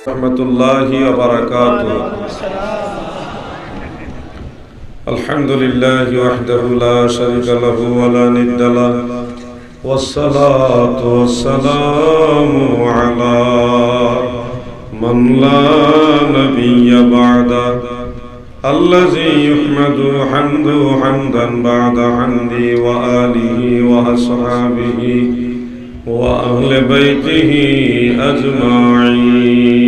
রহমতুল্লাহি ওয়া বারাকাতুহু। আলহামদুলিল্লাহি ওয়াহদাহু লা শারীকা লাহু ওয়া লা নিদ্দা লাহু ওয়াসসালাতু ওয়াসসালামু আলা মান লা নাবিয়্যা বা'দা আল্লাযী ইউহমাদু হামদুহু হামদান বা'দা হামদি ওয়া আলিহি ওয়া আসহাবিহি وأهل بيته أجمعين.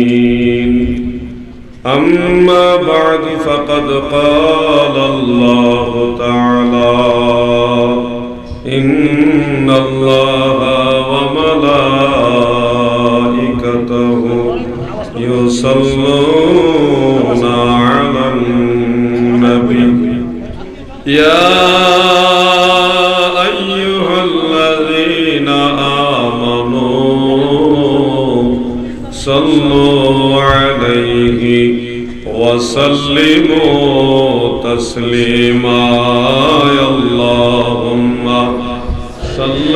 أما بعد فقد قال الله تعالى: إن الله وملائكته يصلون على النبي يا أيها الذين صلوا عليه وسلموا تسليما. يا اللهم صل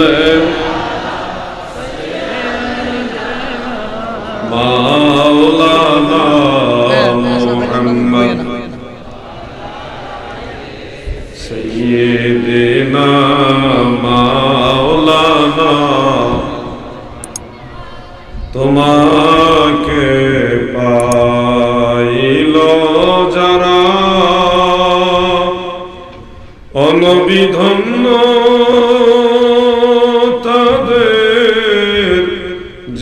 مولانا محمد سيدنا مولانا তোমাকে পাইল যারা অনবিধন্য তাদের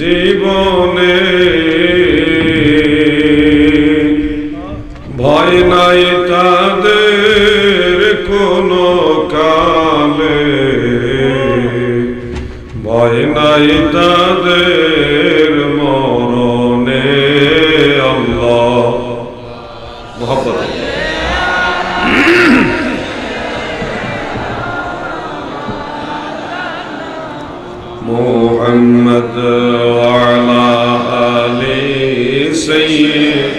জীবনে ভয় নাই তাদের কোনো কালে, ভয় নাই তাদের মরণে। আল্লাহ মুহাব্বত মুহাম্মদ ওয়া আলা আলি সাইয়্যিদ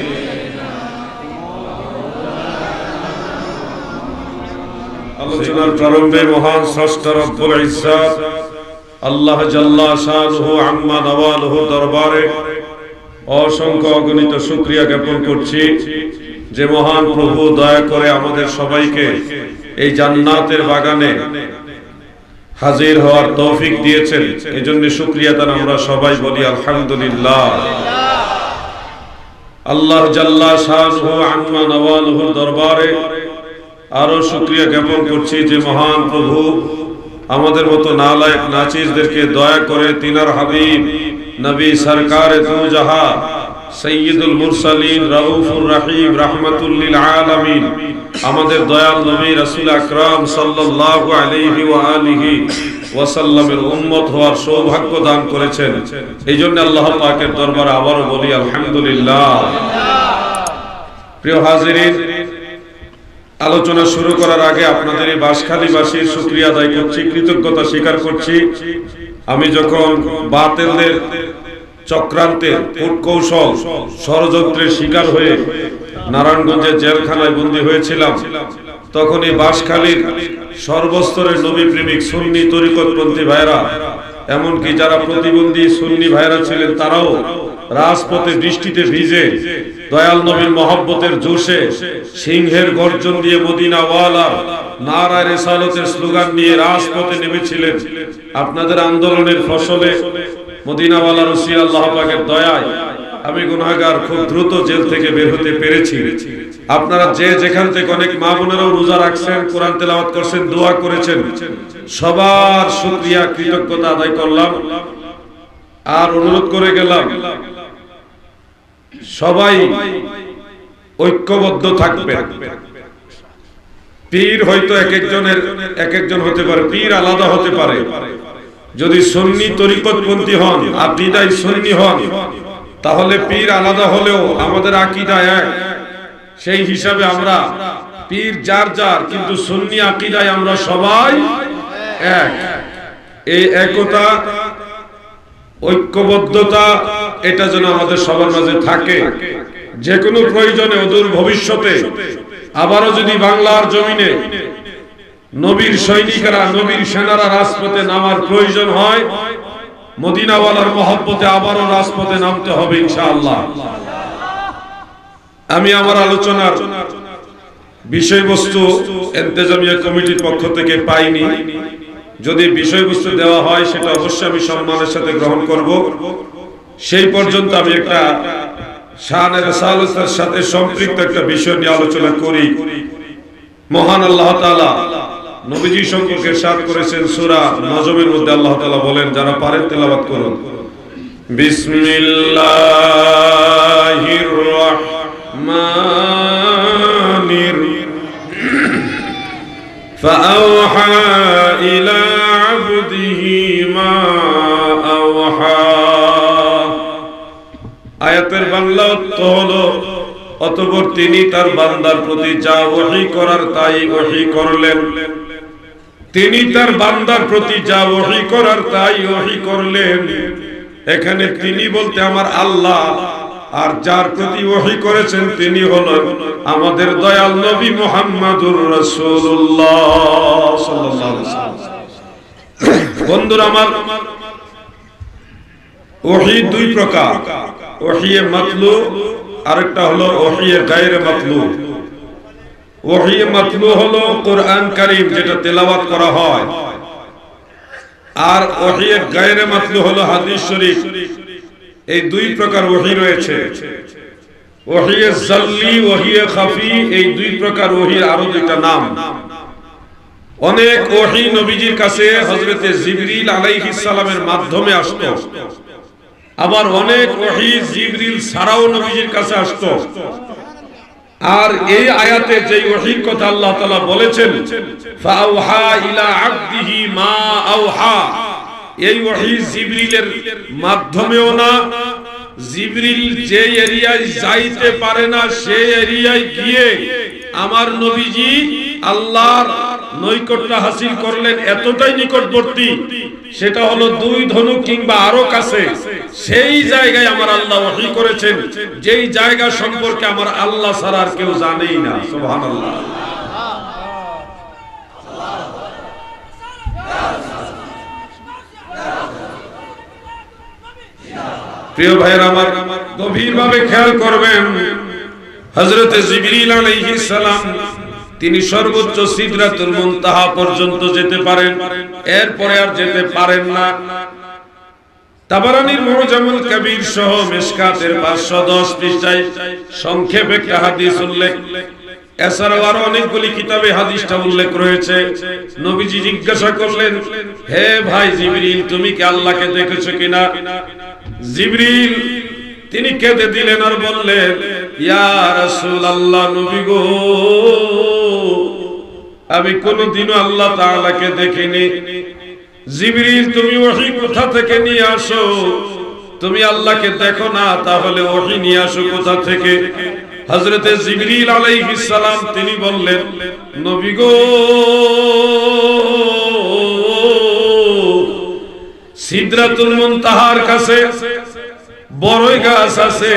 আলোচনার প্রারম্ভে মহান স্রষ্টা রব্বুল ইজ্জত আল্লাহ জাল্লা শানুহু আম্মা নওয়ালুহু দরবারে অসংখ্য অগণিত শুকরিয়া জ্ঞাপন করছি যে মহান প্রভু দয়া করে আমাদের সবাইকে এই জান্নাতের বাগানে হাজির হওয়ার তৌফিক দিয়েছেন। এজন্য শুকরিয়া তার আমরা সবাই বলি আলহামদুলিল্লাহ। আল্লাহ জাল্লা শানুহু আম্মা নওয়ালুহু দরবারে আরো শুকরিয়া জ্ঞাপন করছি যে মহান প্রভু আমাদের মতো নালায়েক নাচিজদেরকে দয়া করে তিনার হাবিব নবী সরকারে দু জাহা সৈয়দুল মুরসালিন রাউফুর রহিম রাহমাতুল লিল আলামিন আমাদের দয়াল নবী রাসূল আকরাম সাল্লাল্লাহু আলাইহি ওয়া আলিহি ওয়াসাল্লামের উম্মত হওয়ার সৌভাগ্য দান করেছেন। এইজন্য আল্লাহ পাকের দরবারে আবারো বলি আলহামদুলিল্লাহ। প্রিয় হাজিরিন, আলোচনা শুরু করার আগে আপনাদের এই বাঁশখালীবাসীর শুকরিয়া আদায় করছি, কৃতজ্ঞতা স্বীকার করছি। আমি যখন বাতিলদের চক্রান্তের কূটকৌশল ষড়যন্ত্রের শিকার হয়ে নারায়ণগঞ্জের জেলখানায় বন্দী হয়েছিলাম, তখন এই বাঁশখালীর সর্বস্তরের নবী প্রেমিক সুন্নি তরিকতপন্থী ভাইরা, এমনকি যারা প্রতিবন্ধী সুন্নি ভাইরা ছিলেন, তারাও রাজপথে বৃষ্টিতে ভিজে দয়াল নবীর মহব্বতের জোশে সিংহের গর্জন দিয়ে মদিনাওয়ালা নারায়ে রিসালাতের স্লোগান নিয়ে রাজপথে নেমেছিলেন। আপনাদের আন্দোলনের ফসলে মদিনাওয়ালা রসি আল্লাহ পাকের দয়ায় আমি গুনাহগার খুব দ্রুত জেল থেকে বের হতে পেরেছি। আপনারা যে যেখান থেকে, অনেক মা বোনেরাও রোজা রাখছেন, কোরআন তেলাওয়াত করছেন, দোয়া করেছেন, সবার শুকরিয়া কৃতজ্ঞতা আদায় করলাম। আর অনুরোধ করে গেলাম সবাই ঐক্যবদ্ধ থাকবে। পীর হয়তো এক একজন হতে পারে, পীর আলাদা হতে পারে। যদি সুন্নি তরিকতপন্থী হন, আকীদায় সুন্নি হন, তাহলে পীর আলাদা হলেও আমাদের আকীদা এক। সেই হিসাবে আমরা পীর যার যার, কিন্তু সুন্নি আকীদায় আমরা সবাই এক। এই একতা, ঐক্যবদ্ধতা, এটা যেন আমাদের সবার মাঝে থাকে। যে কোনো প্রয়োজনে অদূর ভবিষ্যতে আবারও যদি বাংলার জমিনে নবীর সৈনিকেরা, নবীর সেনারা রাজপথে নামার প্রয়োজন হয়, মদিনাওয়ালার মহব্বতে আবারও রাজপথে নামতে হবে ইনশাআল্লাহ। আমি আমার আলোচনার বিষয়বস্তু ইন্তেজামিয়া কমিটির পক্ষ থেকে পাইনি। যদি বিষয়বস্তু দেওয়া হয় সেটা অবশ্যই আমি সম্মানের সাথে গ্রহণ করব। সেই পর্যন্ত আমি একটা শানে রাসালাতের সাথে সম্পৃক্ত একটা বিষয় নিয়ে আলোচনা করি। মহান আল্লাহ তাআলা নবীজি সম্পর্কে ইরশাদ করেছেন সূরা নজমের মধ্যে। আল্লাহ তাআলা বলেন, যারা পারেন তেলাওয়াত করুন। বিসমিল্লাহির রাহমানির ফাআওহা ইলা আবদিহি মা আওহা। আয়াতের বাংলা অর্থ হলো, অতঃপর তিনি তার বান্দার প্রতি যা ওহী করার তাই ওহী করলেন। তিনি তার বান্দার প্রতি যা ওহী করার তাই ওহী করলেন। এখানে তিনি বলতে আমার আল্লাহ, আর যার প্রতি ওহী করেছেন তিনি হলেন আমাদের দয়াল নবী মুহাম্মদুর রাসূলুল্লাহ সাল্লাল্লাহু আলাইহি ওয়াসাল্লাম। বন্ধুরা আমার, ওহী দুই প্রকার, ওহীয়ে মাতলু আরেকটা হলো ওহীয়ে গায়রে মাতলু। ওহীয়ে মাতলু হলো কোরআন কারীম যেটা তেলাওয়াত করা হয়, আর ওহীয়ে গায়রে মাতলু হলো হাদিস শরীফ। এই দুই প্রকার ওহী রয়েছে। ওহীয়ে জাল্লি, ওহীয়ে খাফি, এই দুই প্রকার ওহীর আরো দুইটা নাম। অনেক ওহী নবীজির কাছে হযরতে জিবরিল আলাইহিস সালামের মাধ্যমে আসতো, আবার অনেক ওহী জিবরিল ছাড়াও নবীজির কাছে আসতো। আর এই আয়াতে যে ওহীর কথা আল্লাহ তাআলা বলেছেন, ফাআওহা ইলা আবদিহি মা আওহা, এই ওহী জিবরিলের মাধ্যমেও না, জিবরিল যে এরিয়ায় যাইতে পারে না সেই এরিয়ায় গিয়ে আমার নবীজি আল্লাহর নৈকট্য হাসিল করলেন। এতটাই নিকটবর্তী, সেটা হলো দুই ধনুক কিংবা আরো কাছে। সেই জায়গায় আমার আল্লাহ ওহী করেছেন, যেই জায়গা সম্পর্কে আমার আল্লাহ ছাড়া আর কেউ জানেই না। সুবহানাল্লাহ। প্রিয় ভাইয়েরা আমার, গভীরভাবে খেয়াল করবেন, হযরতে জিবরিল আলাইহিস সালাম তিনি সর্বোচ্চ সিদরাতুল মুনতাহা পর্যন্ত যেতে পারেন, এরপরে আর যেতে পারেন না। তাবারানীর মুজামুল কবির সহ মিশকাতের 510 পৃষ্ঠায় সংক্ষেপে একটা হাদিস উল্লেখ। এছাড়াও আরো অনেকগুলি কিতাবে হাদিসটা উল্লেখ রয়েছে। নবীজি জিজ্ঞাসা করলেন, হে ভাই জিবরিল, তুমি কি আল্লাহকে দেখেছো কিনা? জিবরিল তিনি কেঁদে দিলেন আর বললেন, ইয়া রাসূলুল্লাহ, নবী গো, আমি কোনদিনও আল্লাহ তাআলাকে দেখিনি। জিবরিল, তুমি ওহী কোথা থেকে নিয়ে আসো? তুমি আল্লাহকে দেখো না, তাহলে ওহী নিয়ে আসো কোথা থেকে? হযরতে জিবরিল আলাইহিস সালাম তিনি বললেন, নবী গো, সিদরাতুল মুনতাহার কাছে বড়ই গাছ আছে।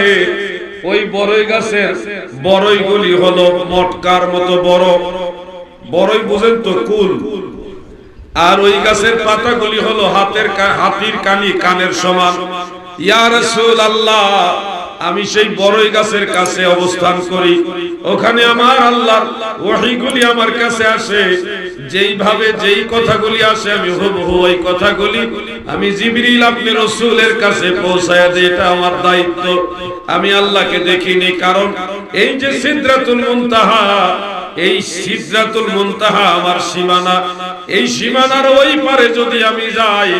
ওই বড়ই গাছের বড়ইগুলি হলো মটকার মতো বড়। বড়ই বুঝেন তো, কুল। আর ওই গাছের পাতাগুলি হলো হাতির কানের সমান। ইয়া রাসূলুল্লাহ, আমি সেই বড়ই গাছের কাছে অবস্থান করি, ওখানে আমার আল্লাহর ওহীগুলি আমার কাছে আসে। যেইভাবে যেই কথাগুলি আসে আমি হুবহু ওই কথাগুলি আমি জিবরিল আপনি রাসূলের কাছে পৌঁছায়া দেই, এটা আমার দায়িত্ব। আমি আল্লাহকে দেখিনি, কারণ এই যে সিদরাতুল মুনতাহা, এই সিদরাতুল মুনতাহা আমার সীমানা। এই সীমানার ওই পারে যদি আমি যাই,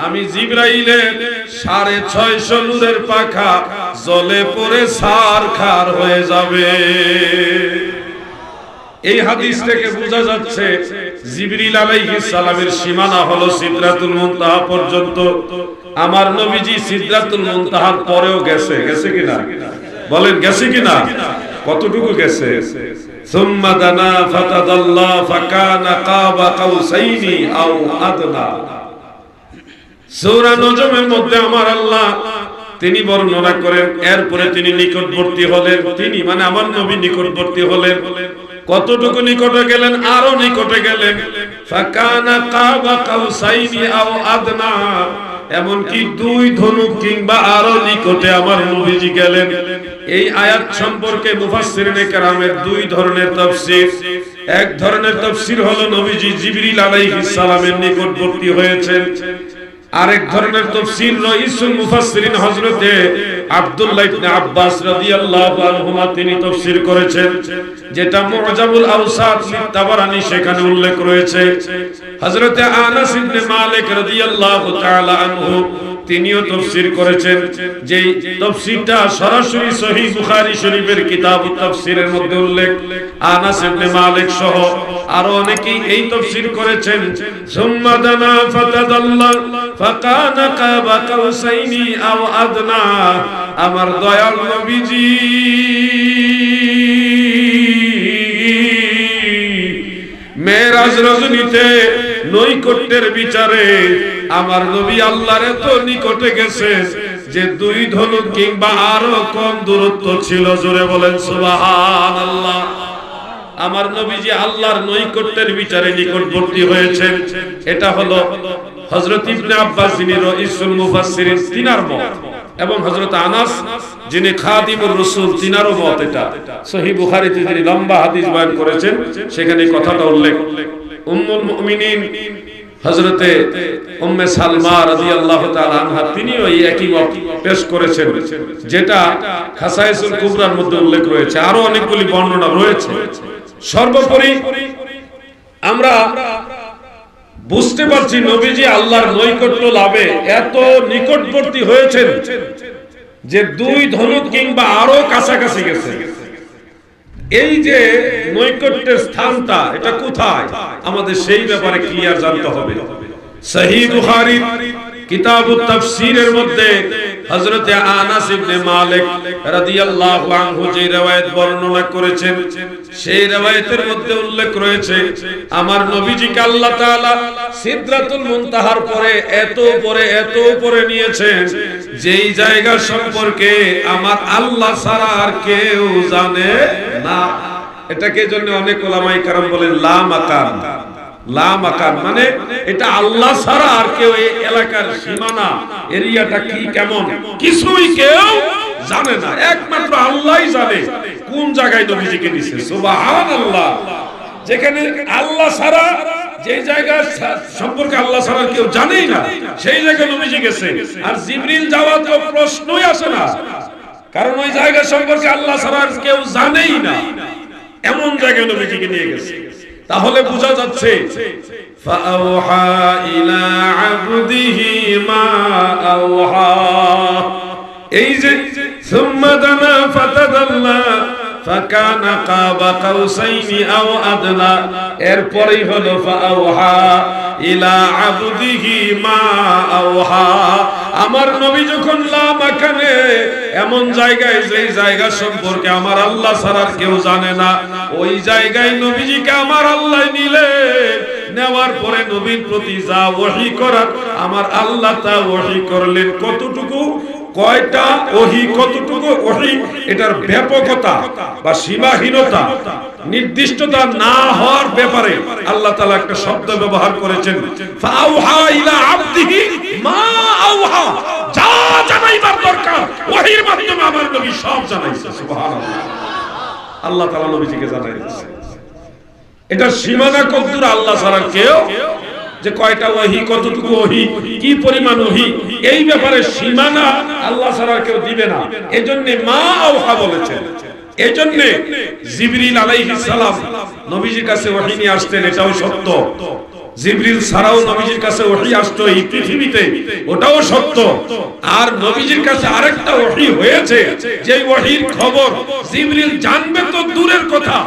আমি জিবরাইলের 650 নূরের পাখা জ্বলে পড়ে ছারখার হয়ে যাবে। এই হাদিস থেকে বোঝা যাচ্ছে জিবরিল আলাইহিস সালামের সীমানা হলো সিদরাতুল মুনতাহা পর্যন্ত। আমার নবীজি সিদরাতুল মুনতাহার পরেও গেছে। গেছে কিনা বলেন, গেছে কিনা? কতটুকু গেছে? সুম্মা দানা ফাতাদাল্লা ফাকানা কাবা কাউসাইনি আও আদনা। সূরা নজমের মধ্যে আমার আল্লাহ তিনি বর্ণনা করেন, এরপরে তিনি নিকটবর্তী হলেন। তিনি মানে আমার নবী নিকটবর্তী হলেন। কতটুকু নিকটে গেলেন? আরো নিকটে গেলেন। ফাকানা কাবা কাউসাইনি আও আদনা। এমনকি 2 ধনুক কিংবা আরো নিকটে আমার নবীজি গেলেন। এই আয়াত সম্পর্কে মুফাসসিরিনে কেরামের 2 ধরনের তাফসীর। এক ধরনের তাফসীর হলো নবীজি জিবরিল আলাইহিস সালামের নিকটবর্তী হয়েছেন। আরেক ধরনের তাফসীর রাইসুল মুফাসসিরিন হযরতে আব্দুল্লাহ ইবনে আব্বাস রাদিয়াল্লাহু আনহুমা তিনি তাফসীর করেছেন, যেটা মুআজামুল আওসাত লিত-তাবারানী সেখানে উল্লেখ রয়েছে। হযরতে আনাস ইবনে মালিক রাদিয়াল্লাহু তাআলা আনহু তিনিও তাফসীর করেছেন, যেই তাফসীরটা সরাসরি সহিহ বুখারী শরীফের কিতাবুত তাফসীরের মধ্যে উল্লেখ। আনাস ইবনে মালিক সহ আরো অনেকেই এই তাফসীর করেছেন। সুম্মা দানা ফাতাদাল্লা ফাকানা কাবা কাউসাইনি আও আদনা। আমার দয়াল নবীজি মেরাজ রজনীতে নৈকট্যের বিচারে আমার নবী আল্লাহর এত নিকটে গেছে যে 2 ধনুক কিংবা আরো কম দূরত্ব ছিল। জোরে বলেন সুবহানাল্লাহ। আমার নবীজি আল্লাহর নৈকট্যের বিচারে নিকটবর্তী হয়েছেন। এটা হলো হযরত ইবনে আব্বাস যিনি রাইসুল মুফাসসিরিন তিনার মত, এবং হযরত আনাস যিনি খাদিমুর রাসূল তিনারও মত। এটা সহিহ বুখারীতে যিনি লম্বা হাদিস বয়ান করেছেন সেখানে কথাটা উল্লেখ। উম্মুল মুমিনিন হযরতে উম্মে সালমা রাদিয়াল্লাহু তাআলা আনহা তিনিও এই একই মত পেশ করেছেন, যেটা খাসায়েসুল কুবরার মধ্যে উল্লেখ রয়েছে। আরো অনেকগুলি বর্ণনা রয়েছে। সর্বোপরি আমরা বুঝতে পারছি নবীজি আল্লাহর নৈকট্য লাভে এত নিকটবর্তী হয়েছেন যে 2 ধনুক কিংবা আরো কাছাকাছি গেছে। এই যে নৈকট্যের স্থানটা এটা কোথায় আমাদের সেই ব্যাপারে ক্লিয়ার জানতে হবে। সহিহ বুখারী কিতাবুত তাফসীরের মধ্যে হযরতে আনাস ইবনে মালিক রাদিয়াল্লাহু আনহু যে riwayat বর্ণনা করেছেন সেই riwayatের মধ্যে উল্লেখ রয়েছে আমার নবীজিকে আল্লাহ তাআলা সিদরাতুল মুনতাহার এত উপরে নিয়েছেন যেই জায়গা সম্পর্কে আমার আল্লাহ ছাড়া আর কেউ জানে না। এটাকে জন্য অনেক উলামায়ে কেরাম বলেন লা মাকান। লা মাকান মানে এটা আল্লাহ ছাড়া আর কেউ এই এলাকার সীমানা এরিয়াটা কি কেমন কিছুই কেউ জানে না, একমাত্র আল্লাহই জানে কোন জায়গায় নবীজিকে দিয়েছে। সুবহানাল্লাহ। যেখানে আল্লাহ ছাড়া যে জায়গা সম্পর্কে আল্লাহ ছাড়া কেউ জানেই না সেই জায়গায় নবীজি গেছে। আর জিবরিল যাওয়ার তো প্রশ্নই আসে না, কারণ ওই জায়গা সম্পর্কে আল্লাহ ছাড়া কেউ জানেই না, এমন জায়গায় নবীজিকে নিয়ে গেছে। তাহলে বোঝা যাচ্ছে ফাআওহা ইলা আবদিহি মা আওহা। এই যে সুম্মা দানা ফাতাদাল্লা ফাকানা কাবা কাউসাইনি আও আদনা, এরপরেই হলো ফাআওহা ইলা আবদিহি মা আওহা। আমার নবী যখন লা মাকানে এমন জায়গায় যেই জায়গা সম্পর্কে আমার আল্লাহ ছাড়া কেউ জানে না ওই জায়গায় নবীজিকে আমার আল্লাহ নিলেন। নেওয়ার পরে নবীর প্রতি যা ওহী করার আমার আল্লাহ তা ওহী করলেন। কতটুকু কয়টা ওহী কতটুকু ওহী এটার ব্যাপকতা বা সীমাহীনতা নির্দিষ্টতা না হওয়ার ব্যাপারে আল্লাহ তাআলা একটা শব্দ ব্যবহার করেছেন ফাআওহা ইলা আবদিহি মা আওহা। যা জানাইবার দরকার ওহীর মাধ্যমে আমার নবী সব জানাইছে। সুবহানাল্লাহ। আল্লাহ তাআলা নবীজিকে জানাইছে। এটা সীমানা কতদূর আল্লাহ ছাড়া কেউ যে কয়টা ওহী কতটুকু ওহী কি পরিমাণ ওহী এই ব্যাপারে সীমানা আল্লাহ ছাড়া কেউ দিবে না। এজন্য মা আওহা বলেছেন। এজন্য জিবরিল আলাইহিস সালাম নবীজির কাছে ওহী নিয়ে আসতেন, এটাও সত্য। জিবরিল ছাড়াও নবীজির কাছে ওহী আসতো এই পৃথিবীতে, ওটাও সত্য। আর নবীজির কাছে আরেকটা ওহী হয়েছে যে ওহীর খবর জিবরিল জানবে তো দূরের কথা,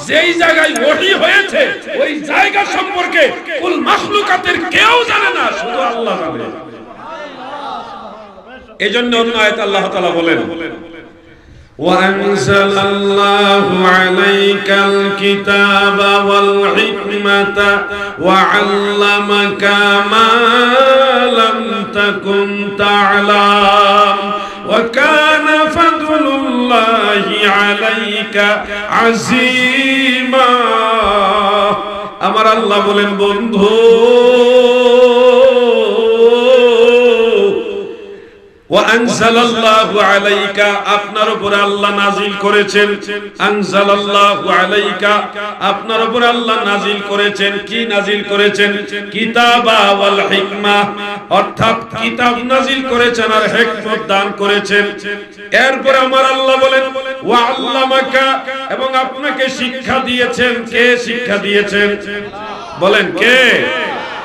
যেই জায়গায় ওহী হয়েছে ওই জায়গা সম্পর্কে কুল মাখলুকাতের কেউ জানে না, শুধু আল্লাহ জানে। এজন্য অন্য আয়াতে আল্লাহ তাআলা বলেন وأنزل الله عليك الكتاب والحكمة وعلمك ما لم تكن تعلم وكان فضل الله عليك عظيما। আমার আল্লাহ বলেন বন্ধু ওয়া আনজালাল্লাহু আলাইকা, আপনার উপরে আল্লাহ নাজিল করেছেন। আনজালাল্লাহু আলাইকা, আপনার উপরে আল্লাহ নাজিল করেছেন। কি নাজিল করেছেন? কিতাবা ওয়াল হিকমা, অর্থাৎ কিতাব নাজিল করেছেন আর হিকমত দান করেছেন। এরপরে আমার আল্লাহ বলেন ওয়া আল্লামাকা, এবং আপনাকে শিক্ষা দিয়েছেন। কে শিক্ষা দিয়েছেন? বলেন কে?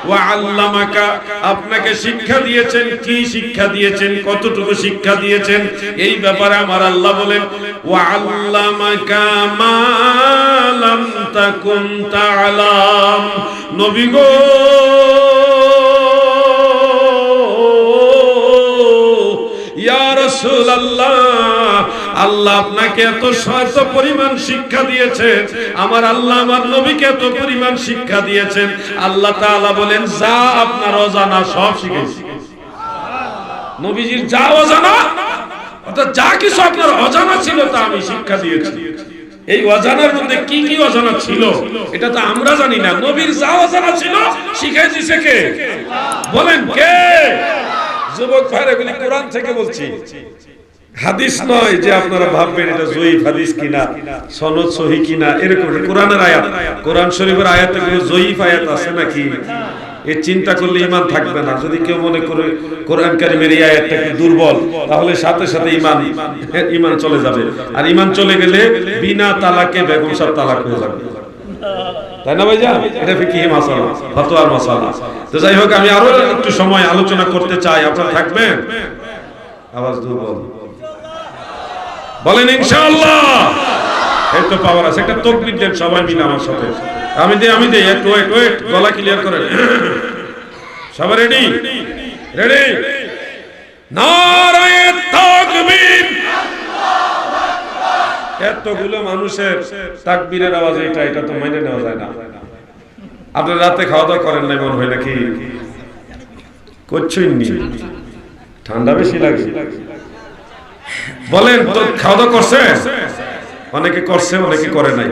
ওয়া আল্লামাকা, আপনাকে শিক্ষা দিয়েছেন। কি শিক্ষা দিয়েছেন? কতটুকু শিক্ষা দিয়েছেন? এই ব্যাপারে আমার আল্লাহ বলেন ওয়া আল্লামাকা মা লাম তাকুন তা'লাম। নবী গো, ইয়া রাসূলুল্লাহ, আল্লাহ আপনাকে এত পরিমাণ শিক্ষা দিয়েছেন, আমার আল্লাহ আমার নবীকে এত পরিমাণ শিক্ষা দিয়েছেন। আল্লাহ তাআলা বলেন যা আপনার অজানা সব শিখেছি। নবীজির যা অজানা, অর্থাৎ যা কিছু আপনার অজানা ছিল তা আমি শিক্ষা দিয়েছি। এই অজানার মধ্যে কি কি অজানা ছিল এটা তো আমরা জানি না। নবীর যা অজানা ছিল শিখাই দিয়েছে কে? বলেন কে? যুবক ভাইরা, বলি কোরআন থেকে বলছি, হাদিস নয় যে আপনারা ভাববেন এটা জয়ীফ হাদিস কিনা, সনদ সহি কিনা, এরকম কোরআনের আয়াত। কোরআন শরীফের আয়াতে কোনো জয়ীফ আয়াত আছে নাকি? এই চিন্তা করলে ঈমান থাকবে না। যদি কেউ মনে করে কোরআন কারীমের এই আয়াতটা একটু দুর্বল, তাহলে সাথে সাথে ঈমান চলে যাবে। আর ঈমান চলে গেলে বিনা তালাকে বেগম সাহেব তালাক হয়ে যাবে, তাই না ভাইজান? এটা ফিকহি মাসালা, ফতোয়ার মাসালা। তো যাই হোক, আমি আরো একটু সময় আলোচনা করতে চাই। আপনারা থাকবেন? আওয়াজ দুর্বল, বলেন ইনশাআল্লাহ। এই তো পাওয়ার আছে। একটা তাকবীর দেন সবাই মিলে আমার সাথে। আমি দেই একটু ওয়েট, গলা ক্লিয়ার করেন। সবাই রেডি? রেডি? নারায়ে তাকবীর। এতগুলো মানুষের তাকবীরের আওয়াজ এটা তো মেনে নেওয়া যায় না। আপনারা রাতে খাওয়া দাওয়া করেন নাই মনে হয় নাকি? করছেন নি? ঠান্ডা বেশি লাগে? বলেন তো, খাওয়া দাওয়া করছে? অনেকে করছে, অনেকে করে নাই।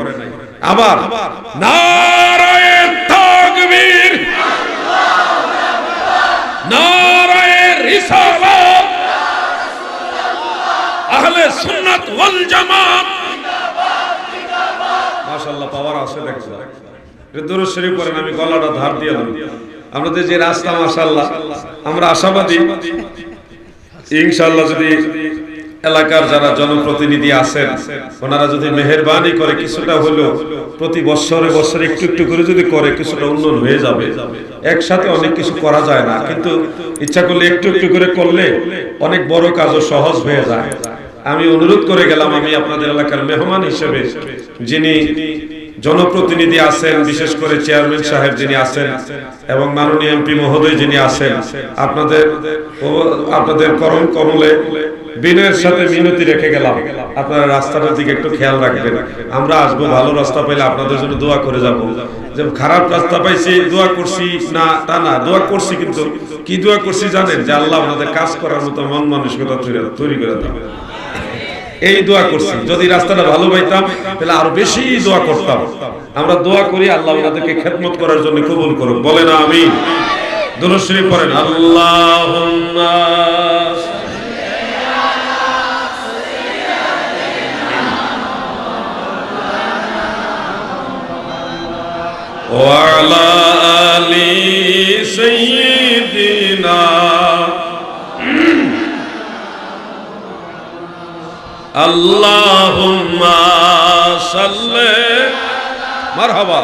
আবার নারায়ে তাকবীর, নারায়ে রিসালাত, আহলে সুন্নাত ওয়াল জামাত। মাশাআল্লাহ, পাওয়ার আছে দেখছো। দরুদ শরীফ পড়েন, আমি গলাটা ধার দিয়ে দিলাম। আমাদের যে রাস্তা, মাশাআল্লাহ, আমরা আশাবাদী ইনশাআল্লাহ যদি এলাকার যারা জনপ্রতিনিধি আছেন ওনারা যদি মেহেরবানি করে কিছুটা হলেও প্রতি বছরে একটু একটু করে যদি করে, কিছুটা উন্নয়ন হয়ে যাবে। একসাথে অনেক কিছু করা যায় না, কিন্তু ইচ্ছা করলে একটু একটু করে করলে অনেক বড় কাজও সহজ হয়ে যায়। আমি অনুরোধ করে গেলাম, আমি আপনাদের এলাকার মেহমান হিসেবে যিনি জনপ্রতিনিধি আছেন, বিশেষ করে চেয়ারম্যান সাহেব যিনি আছেন এবং মাননীয় এমপি মহোদয় যিনি আছেন, আপনাদের করম কমলে বিনয়ের সাথে মিনতি রেখে গেলাম, আপনারা রাস্তাটার দিকে একটু খেয়াল রাখবেন। আমরা আসবো, ভালো রাস্তা পাইলে আপনাদের জন্য দোয়া করে যাব। যে খারাপ রাস্তা পাইছি দোয়া করছি না তা না, দোয়া করছি, কিন্তু কি দোয়া করছি জানেন? যে আল্লাহ আমাদের কাজ করার মতো মন মানসিকতা তৈরি করে দেবে, এই দোয়া করছি। যদি রাস্তাটা ভালো পাইতাম তাহলে আরো বেশি দোয়া করতাম। আমরা দোয়া করি আল্লাহ ওনাদেরকে খেদমত করার জন্য কবুল করুক। বলেন আমিন। দুরূদ শরীফ পড়েন। আল্লাহুম্মা ওয়া আলা আলি সাইয়্যিদিনা আল্লাহুম্মা সাল্লি মারহাবা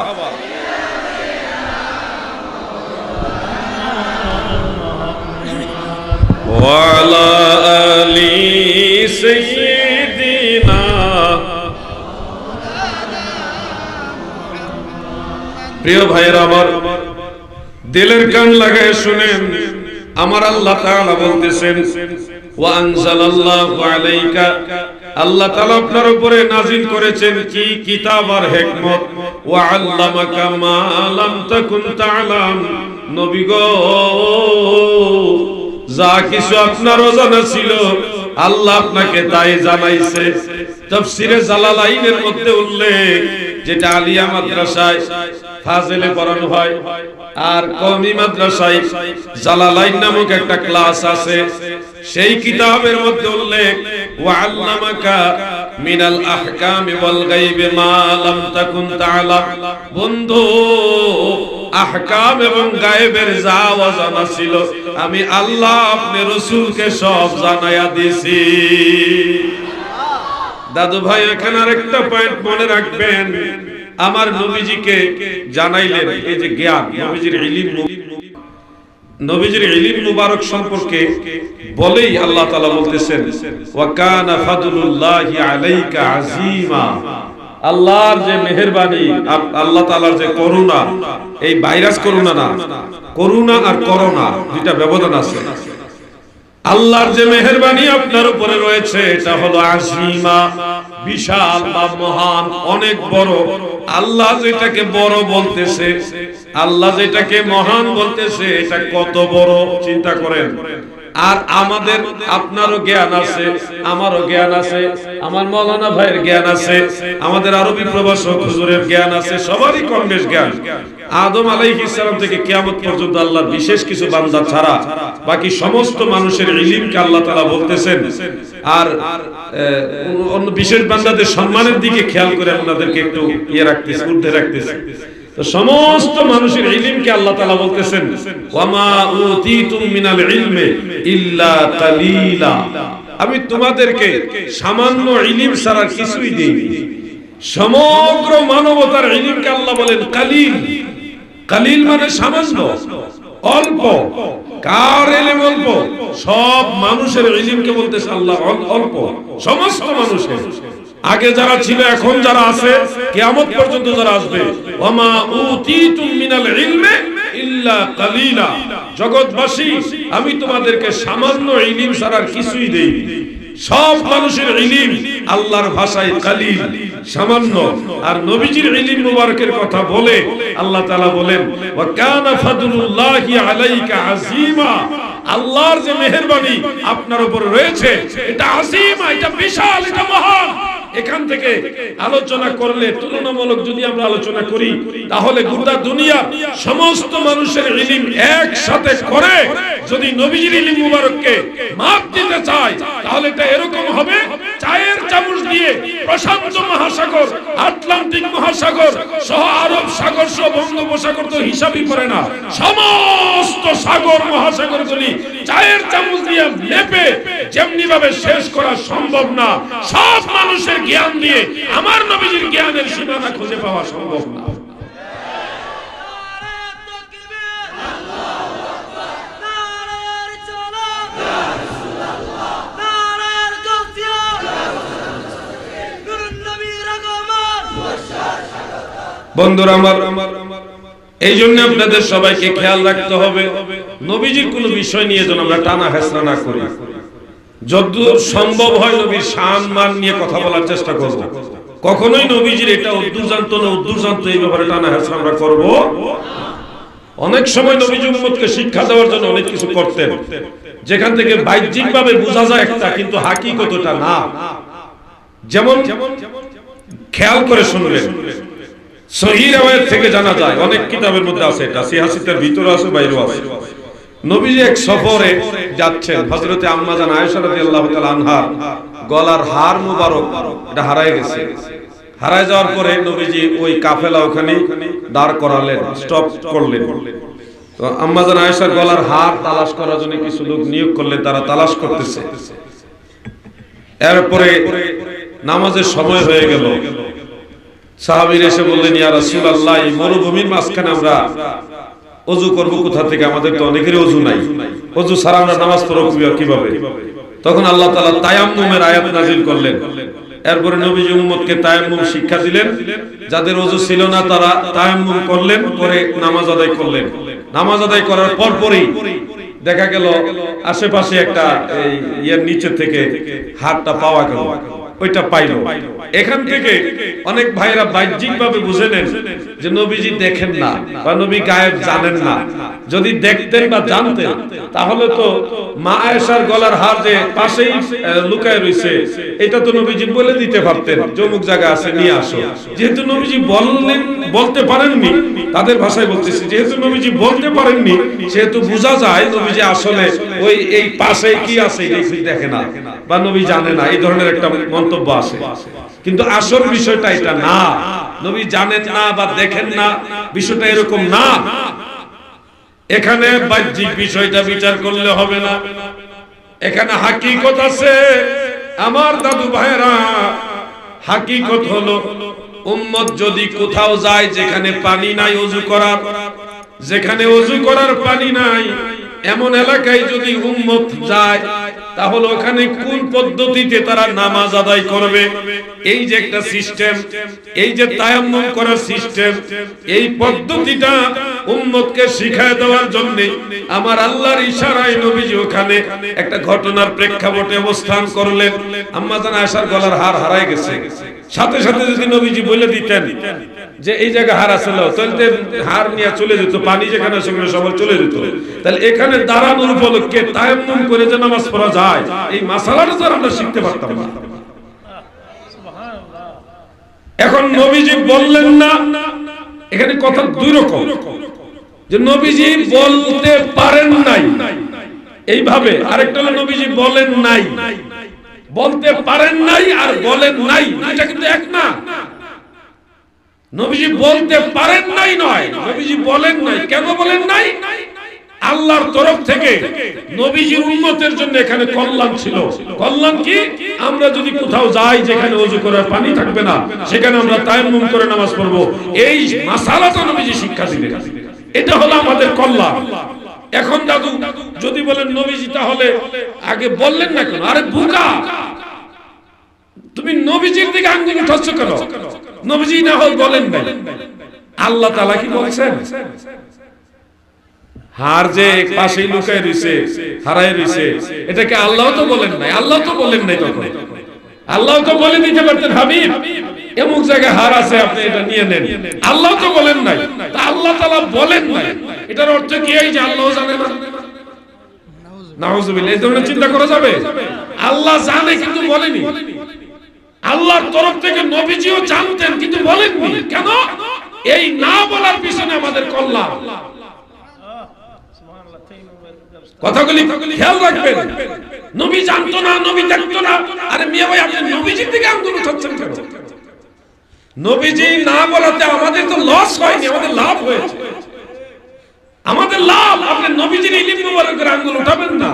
ওয়া আলা আলি সাইয়্যিদিনা। প্রিয় ভাইয়েরা আমার, দিলের কান লাগায় শুনেন, আমার আল্লাহ তাআলা বলতেছেন ওয়া আনজালাল্লাহু আলাইকা, আল্লাহ তাআলা আপনার উপরে নাজিল করেছেন কি? কিতাব আর হিকমত। ওয়া আল্লামাকা মা লাম তাকুন তা'লাম, নবী গো, যা কিছু আপনার অজানা ছিল আল্লাহ আপনাকে তাই জানাইছে। তাফসীরে জালালাইনের মধ্যে উল্লেখ, যেটা আলিয়া মাদ্রাসায় ফাজিলে পড়ানো হয়। আর কওমি মাদ্রাসায় জালালাইন নামক একটা ক্লাস আছে, সেই কিতাবের মধ্যে উল্লেখ ওয়া আল্লামাকা মিনাল আহকামি ওয়াল গায়বি মা লাম তাকুন তাআলাম। বন্ধু, আহকাম এবং গায়েবের যা অজানা ছিল আমি আল্লাহ আপনি রাসূলকে সব জানায়া দিয়েছি। দাদু ভাই, এখানে আরেকটা পয়েন্ট মনে রাখবেন, আমার নবীজিকে জানাইলেন এই যে জ্ঞান, নবীজির ইলম মুবারক সম্পর্কে বলেই আল্লাহ তাআলা বলতেছেন ওয়া কানা ফাদলুল্লাহি আলাইকা আযীমা। আল্লাহর যে মেহেরবানি, আল্লাহ তাআলার যে করুণা, এই ভাইরাস করুণা না, করুণা আর করোনা দুইটা ব্যবধান আছে। আল্লাহর যে মেহেরবানি আপনার উপরে রয়েছে এটা হলো আযীমা, বিশাল বা মহান, অনেক বড়। আল্লাহ যেটাকে বড় বলতেছে, আল্লাহ যেটাকে মহান বলতেছে, এটা কত বড় চিন্তা করেন। আর আমাদের আপনারও জ্ঞান আছে, আমারও জ্ঞান আছে, আমার মাওলানা ভাইয়ের জ্ঞান আছে, আমাদের আরবি প্রভাষক হুজুরের জ্ঞান আছে, সবারই কম বেশ জ্ঞান। আদম আলাইহিস সালাম থেকে কিয়ামত পর্যন্ত আল্লাহর বিশেষ কিছু বান্দা ছাড়া বাকি সমস্ত মানুষের ইলমকে আল্লাহ তাআলা বলতেছেন। আর অন্য বিশেষ বান্দাদের সম্মানের দিকে খেয়াল করে আপনাদেরকে একটু রাখতেছে, ঊর্ধ্বে রাখতেছে। তো সমস্ত মানুষের ইলমকে আল্লাহ তাআলা বলতেছেন ওয়ামা উতিতুম মিনাল ইলমি ইল্লা কালিলা। আমি তোমাদেরকে সামান্য ইলম ছাড়া কিছুই দেইনি। সমগ্র মানবতার ইলমকে আল্লাহ বলেন কালিল। কালিল মানে সামান্য, অল্প। কার ইলম অল্প? সব মানুষের ইলমকে বলতেছে আল্লাহ অল্প, সমস্ত মানুষের। আগে যারা ছিল, এখন যারা আছে, কিয়ামত পর্যন্ত যারা আসবে, ওয়ামা উতিতুম মিনাল ইলমি ইল্লা কালিলা। জগৎবাসী, আমি তোমাদেরকে সামান্য ইলম ছাড়া কিছুই দেইনি। সব মানুষের ইলম আল্লাহর ভাষায় কালিল, সামান্য। আর নবীজির ইলম মুবারকের কথা বলে আল্লাহ তাআলা বলেন ওয়া কানা ফাদলুল্লাহি আলাইকা আযীমা। আল্লাহর যে মেহেরবানি আপনার উপর রয়েছে এটা আযীমা, এটা বিশাল, এটা মহান। এখান থেকে আলোচনা করলে, তুলনামূলক যদি আমরা আলোচনা করি, তাহলে গোটা দুনিয়া সমস্ত মানুষের ইলম একসাথে করে যদি নবীজির ইলম মুবারককে মাপ দিতে চায়, তাহলে এটা এরকম হবে, চায়ের চামচ দিয়ে প্রশান্ত মহাসাগর, আটলান্টিক মহাসাগর সহ আরব সাগর সহ বঙ্গোপসাগর তো হিসাবই করে না, সমস্ত সাগর মহাসাগরগুলি চায়ের চামচ দিয়ে মেপে যেমনি ভাবে শেষ করা সম্ভব না, সব মানুষের জ্ঞান দিয়ে আমার নবীজির জ্ঞানের সীমানা খুঁজে পাওয়া সম্ভব না। বন্ধুরা আমার, এই জন্য আপনাদের সবাইকে খেয়াল রাখতে হবে, নবীজির কোনো বিষয় নিয়ে যেন আমরা টানা হেঁচড়া না করি। যতদূর সম্ভব হয় নবীর শান মান নিয়ে কথা বলার চেষ্টা করব। কখনোই নবীজির এটা উদ্দুর জানতো না, উদ্দুর জানতো, এই ব্যাপারে টানা হেঁচড়া আমরা করব। অনেক সময় নবীজি উম্মতকে শিক্ষা দেওয়ার জন্য অনেক কিছু করতেন, যেখান থেকে বাহ্যিকভাবে বোঝা যায় একটা, কিন্তু হাকিকতটা না। যেমন খেয়াল করে শুনবেন, সহিহ riwayat থেকে জানা যায়, অনেক কিতাবের মধ্যে আছে, এটা সিহাসিতের ভিতরে আছে, বাইরেও আছে। নবীজি এক সফরে যাচ্ছেন, হযরতে আম্মা জান আয়েশা রাদিয়াল্লাহু তাআলা আনহা গলার হার মুবারক এটা হারায় গেছে। হারায় যাওয়ার পরে নবীজি ওই কাফেলা ওখানে দাঁড় করালেন, স্টপ করলেন। তো আম্মা জান আয়েশার গলার হার তালাশ করার জন্য কিছু লোক নিয়োগ করলেন, তারা তালাশ করতেছে। এরপরে নামাজের সময় হয়ে গেল। সাহাবীরা এসে বললেন, ইয়া রাসূলুল্লাহ, এই মরুভূমির মাঝখানে আমরা ওযু করব কোথা থেকে? আমাদের তো অনেকেরই ওযু নাই, ওযু ছাড়া আমরা নামাজ পড়ব কিভাবে? তখন আল্লাহ তাআলা তায়াম্মুমের আয়াত নাযিল করলেন। এরপরে নবীজি উম্মতকে তায়াম্মুম শিক্ষা দিলেন। যাদের ওযু ছিল না তারা তায়াম্মুম করলেন, করে নামাজ আদায় করলেন। নামাজ আদায় করার পরপরই দেখা গেল আশেপাশে একটা ইয়ের নিচে থেকে হাড়টা পাওয়া গেল। ওইটা পাইল। এখান থেকে অনেক ভাইরা বাহ্যিকভাবে বুঝে নেন যে নবীজি দেখেন না বা নবী গায়েব জানেন না। যদি দেখতেন বা জানতেন তাহলে তো মা আয়েশার গলার হার যে পাশেই লুকায় রয়েছে এটা তো নবীজি বলে দিতে পারতেন, অমুক জায়গা আছে নিয়ে আসো। যেহেতু নবীজি বলতে পারেননি, তাদের ভাষায় বলতেছি, যেহেতু নবীজি বলতে পারেননি সেহেতু বোঝা যায় নবীজি আসলে ওই এই পাশে কি আছে দেখে না বা নবী জানে না, এই ধরনের একটা মন্তব্য আসে। কিন্তু আসল বিষয়টা এটা না, নবী জানেন না বা দেখেন না, বিষয়টা এরকম না। এখানে বাহ্যিক বিষয়টা বিচার করলে হবে না, এখানে হাকিকত আছে। আমার দাদু ভাইরা, হাকিকত হলো উম্মত যদি কোথাও যায় যেখানে পানি নাই ওযু করার, যেখানে ওযু করার পানি নাই এমন এলাকায় যদি উম্মত যায় তাহলে ওখানে কোন পদ্ধতিতে তারা নামাজ আদায় করবে, এই যে একটা সিস্টেম, এই যে তায়াম্মুম করার সিস্টেম, এই পদ্ধতিটা উম্মতকে শিখায় দেওয়ার জন্য আমার আল্লাহর ইশারায় নবীজি ওখানে একটা ঘটনার প্রেক্ষাপটে অবস্থান করলেন। আম্মা জান আয়েশার গলার হার হারায় গেছে, সাথে সাথে যদি নবীজি বলে দিতেন যে এই জায়গা হার আছিল, তাহলে হার নিয়ে চলে যেত, পানি যেখানে সেখানে সবাই চলে যেত। তাহলে এখানে দাঁড়ানোর উপলক্ষে তায়াম্মুম করে যে নামাজ পড়া যায়, এই মাসালাটা তো আমরা শিখতে পারতাম না। এখন নবীজি বললেন না, এখানে কথা দুই রকম, যে নবীজি বলতে পারেন নাই এইভাবে, আরেকটা হলো নবীজি বলেন নাই। বলতে পারেন নাই আর বলেন নাই এটা কিন্তু এক না। নবীজি বলতে পারেন নাই নয়, নবীজি বলেন নাই। কেন বলেন নাই? আল্লাহর তরফ থেকে নবীজির উম্মতের জন্য এখানে কল্যাণ ছিল। কল্যাণ কি? আমরা যদি কোথাও যাই যেখানে ওযু করার পানি থাকবে না, সেখানে আমরা তায়াম্মুম করে নামাজ পড়বো, এই মাসালাটা নবীজি শিক্ষা দিলেন। এটা হলো আমাদের কল্যাণ। এখন দাদু যদি বলেন নবীজি তাহলে আগে বললেন না কেন? আরে বোকা, তুমি নবীজির দিকে আঙ্গুল উঠাচ্ছ কেন? নবীজি না হয় বলেন নাই, আল্লাহ তাআলা কি বলছেন? হার যে পাশেই লুকায় রইছে, হারায় রইছে, এটাকে আল্লাহ তো বলেন নাই। আল্লাহ তো বলেন নাই, তখন আল্লাহ তো বলে দিতে পারতেন হাবিব এমুক জায়গায় হার আছে, আপনি এটা নিয়ে নেন। আল্লাহ তো বলেন নাই, তা আল্লাহ তাআলা বলেন নাই, এটার অর্থ কি এই যে আল্লাহ জানে না? নাউযুবিল্লাহ, এই ধরনের চিন্তা করা যাবে? আল্লাহ জানে কিন্তু বলেনি। আল্লাহর তরফ থেকে নবীজিও জানতেন কিন্তু বলেননি। কেন? এই না বলার পিছনে আমাদের কল্যাণ। কথাগুলি খেয়াল রাখবেন। নবী জানতো না, নবী দেখতো না, আরে মিয়া ভাই আপনি নবীজির দিকে আঙ্গুল উঠাচ্ছেন কেন? নবীজি না বলাতে আমাদের তো লস হয়নি, আমাদের লাভ হয়েছে। আমাদের লাভ, আপনি নবীজির ইলম মুবারকের আঙ্গুল উঠাবেন না।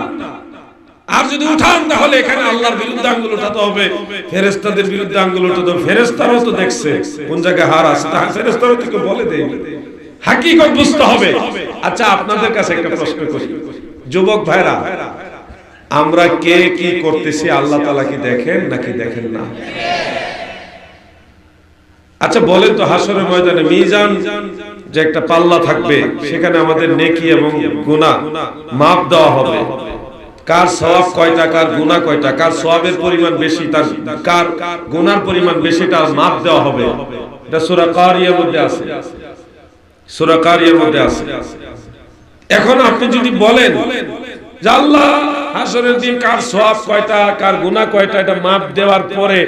আর যদি উঠান তাহলে এখানে আল্লাহর বিরুদ্ধে আঙ্গুল উঠাতে হবে, ফেরেশতাদের বিরুদ্ধে আঙ্গুল উঠাতে হবে। ফেরেশতারাও তো দেখছে কোন জায়গায় হার আছে, তা ফেরেশতারাও তো বলে দেয়। হাকিকত বুঝতে হবে। আচ্ছা, আপনাদের কাছে একটা প্রশ্ন করি, যুবক ভাইরা, আমরা কে কি করতেছি আল্লাহ তাআলা কি দেখেন নাকি দেখেন না? আচ্ছা বলেন তো, হাসরের ময়দানে মিজান যে একটা পাল্লা থাকবে, সেখানে আমাদের নেকি এবং গুনাহ মাপ দেওয়া হবে। কার সওয়াব কয়টা, কার গুনাহ কয়টা, কার সওয়াবের পরিমাণ বেশি, তার কার গুনার পরিমাণ বেশিটা মাপ দেওয়া হবে। এটা সূরা কারিয়ার মধ্যে আছে, সূরা কারিয়ার মধ্যে আছে। এখন আপনি যদি বলেন যে আল্লাহ হাসরের দিন কার সওয়াব কয়টা, কার গুনাহ কয়টা, এটা মাপ দেওয়ার পরে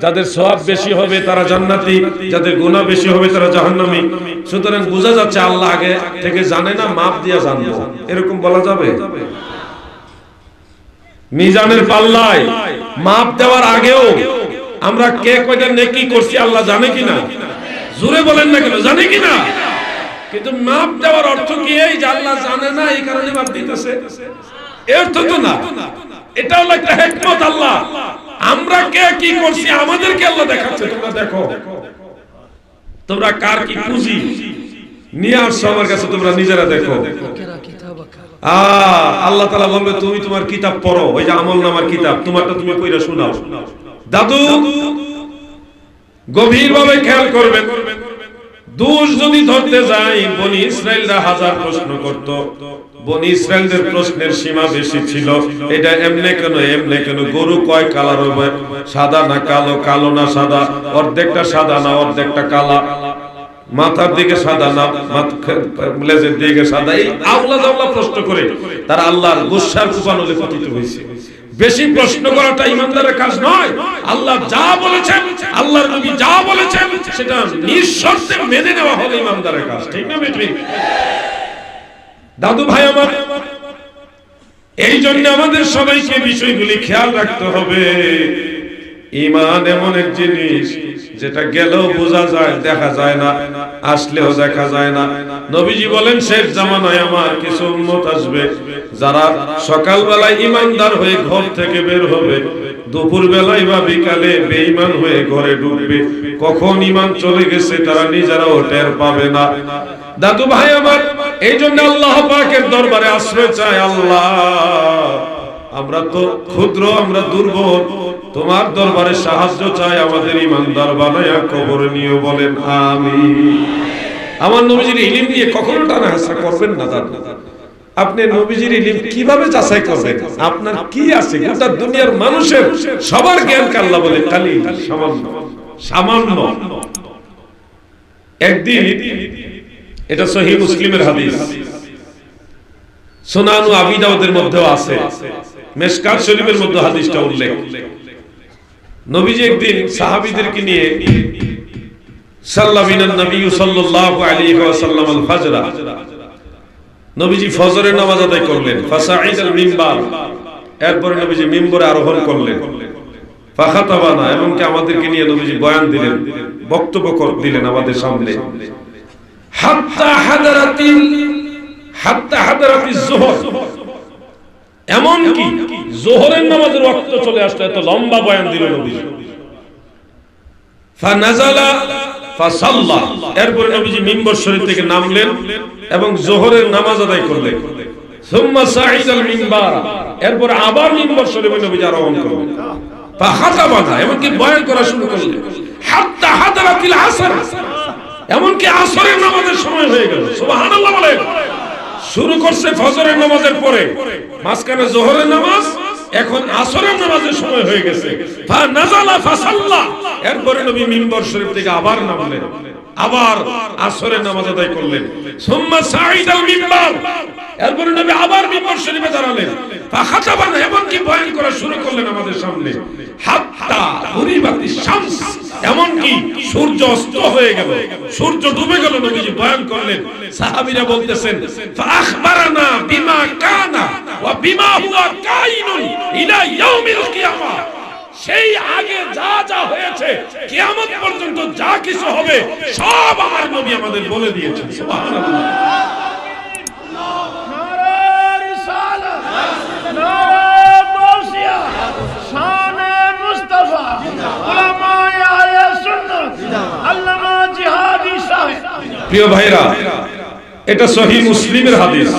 যাদের সওয়াব বেশি হবে তারা জান্নাতি, যাদের গুনাহ বেশি হবে তারা জাহান্নামী, সুতরাং বোঝা যাচ্ছে আল্লাহ আগে থেকে জানে না, মাপ দিয়ে জানবো, এরকম বলা যাবে? মিজানের পাল্লায় মাপ দেওয়ার আগেও আমরা কে কয়টা নেকি করছি আল্লাহ জানে কিনা? জোরে বলেন না কেন, জানে কিনা? কিন্তু মাপ দেওয়ার অর্থ কি এই যে আল্লাহ জানে না এই কারণে মাপ দিতেছে? এর অর্থ তো না। এটা হলো একটা হিকমত আল্লাহ। আমরা কে কি করছি আমাদেরকে আল্লাহ দেখাচ্ছে, তোমরা দেখো, তোমরা কার কি পুঁজি নিয়ে আসছো আমার কাছে, তোমরা নিজেরা দেখো। আল্লাহ তাআলা বলবে তুমি তোমার কিতাব পড়ো, ওই যে আমলনামার কিতাব, তোমারটা তুমি পড়া শোনাও। দাদু গভীরভাবে খেয়াল করবেন, দোষ যদি ধরতে যাই, বনি ইসরাইলরা হাজার প্রশ্ন করত। বনি ইসরাইলদের প্রশ্নের সীমা বেশি ছিল। এটা এমনে কেন, এমনে কেন, গরু কয় কালার হবে, সাদা না কালো, কালো না সাদা, অর্ধেকটা সাদা না অর্ধেকটা কালা, মাথার দিকে সাদা না লেজের দিকে সাদা, এই আওলা জাওলা প্রশ্ন করে তারা আল্লাহর গুসার কুপানলে পতিত হয়েছে। বেশি প্রশ্ন করাটা ইমানদারের কাজ নয়। আল্লাহ যা বলেছেন, আল্লাহর নবী যা বলেছেন, সেটা নিঃশর্তে মেনে নেওয়া হলো ইমানদারের কাজ। ঠিক না বেঠিক? দাদু ভাই আমার, এই জন্য আমাদের সবাইকে বিষয়গুলি খেয়াল রাখতে হবে। ঈমান এমন এক জিনিস যেটা গেলেও বোঝা যায়, দেখা যায় না, আসলেও দেখা যায় না। নবীজি বলেন, শেষ জামানায় আমার কিছু উম্মত আসবে যারা সকালবেলায় ইমানদার হয়ে ঘর থেকে বের হবে, দুপুর বেলায় বা বিকালে বেঈমান হয়ে ঘরে ঢুকবে। কখন ইমান চলে গেছে তারা নিজেরাও টের পাবে না। দাদু ভাই আমার, এই জন্য আল্লাহ পাকের দরবারে আশ্রয় চাই। আল্লাহ, আমরা তো ক্ষুদ্র, আমরা দুর্বল, তোমার দরবারে সাহায্য চাই, আমাদের ইমানদার বানায়া কবরে নিয়ে বলেন আমিন। আমার নবীজির ইলম নিয়ে কখনো টানা হাসা করবেন না দাদা। আপনি নবীজির ইলম কিভাবে যাচাই করবেন? আপনার কি আছে? গোটা দুনিয়ার মানুষের সবার জ্ঞানকে আল্লাহ বলে খালি সামান্য সামান্য। একদিন, এটা সহিহ মুসলিমের হাদিস, সুনানু আবি দাউদের মধ্যেও আছে, মিশকাত শরীফের মধ্যে হাদিসটা উল্লেখ। নবীজি একদিন সাহাবীদেরকে নিয়ে সাল্লাবিনান নবী সাল্লাল্লাহু আলাইহি ওয়াসাল্লাম আল ফজরা, নবীজি ফজরের নামাজ আদায় করলেন। ফাসাইদাল মিম্বার, এরপর নবীজি মিম্বরে আরোহণ করলেন। ফাখাতাবানা, এমনকি আমাদেরকে নিয়ে নবীজি বয়ান দিলেন, বক্তব্য দিলেন আমাদের সামনে। হাত্তা হাদারাতিজ যোহর, এমনকি যোহরের নামাজের ওয়াক্ত চলে আসলো, এত লম্বা বয়ান দিল নবীজি। ফানাজালা ফাসাল্লা, এরপরে নবীজি মিম্বর শরীফ থেকে নামলেন এবং যোহরের নামাজ আদায় করলেন। সুম্মা সাইদাল মিম্বার, এরপর আবার মিম্বর শরীফে নবীজি আরোহণ করলেন। ফাখাতাবানা, এমনকি বয়ান করা শুরু করলেন। হাত্তা হাদারাতিল আসর, এমনকি আসরের নামাজের সময় হয়ে গেল। সুবহানাল্লাহ বলেন। শুরু করছে ফজরের নামাজের পরে, মাঝখানে যোহরের নামাজ, এখন আসরের নামাজের সময় হয়ে গেছে। ফানাজালা ফাসাল্লা, এরপরে নবী মিম্বর শরীফ থেকে আবার নামলেন, আবার আসরের নামাজ আদায় করলেন। সুম্মা সাইদাল মিম্বার, এরপরে নবী আবার মিম্বর শরীফে দাঁড়ালেন। ফাখাতাবানা, এমনকি বয়ান করা শুরু করলেন আমাদের সামনে। হাত্তা গুরিবাতিশ শামস, এমনকি সূর্য অস্ত হয়ে গেল, সূর্য ডুবে গেল, নবীজি বয়ান করলেন। সাহাবীরা বলতেছেন, ফাআখবারানা বিমা কানা ওয়া বিমা হুয়া কাইনুন ইলা ইয়াউমিল কিয়ামা, সেই আগে যা যা হয়েছে কিয়ামত পর্যন্ত যা কিছু হবে সব আমার নবী আমাদের বলে দিয়েছেন। সুবহানাল্লাহ। প্রিয় ভাইরা, এটা সহিহ মুসলিমের হাদিস,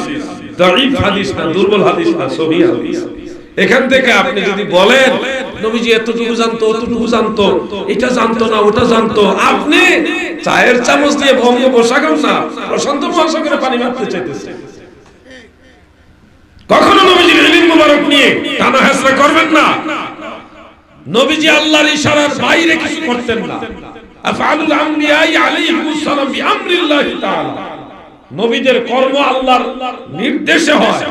দাঈফ হাদিস না, দুর্বল হাদিস না, সহিহ হাদিস। এখান থেকে আপনি যদি বলেন নবীজি এতটুকু জানতো, অতটুকু জানতো, এটা জানতো না, ওটা জানতো, আপনি চায়ের চামচ দিয়ে বঙ্গোপসাগর না প্রশান্ত মহাসাগরে পানি মারতে চাইতেছেন। কখনো নবীজির ইলম মুবারক নিয়ে টানা হেসরা করবেন না। নবীজি আল্লাহর ইশারার বাইরে কিছু করতেন না। আফআলুল আমবিয়া আলাইহিস সালাম বিআমরিল্লাহি তাআলা, নবীদের কর্ম আল্লাহর নির্দেশে হয়,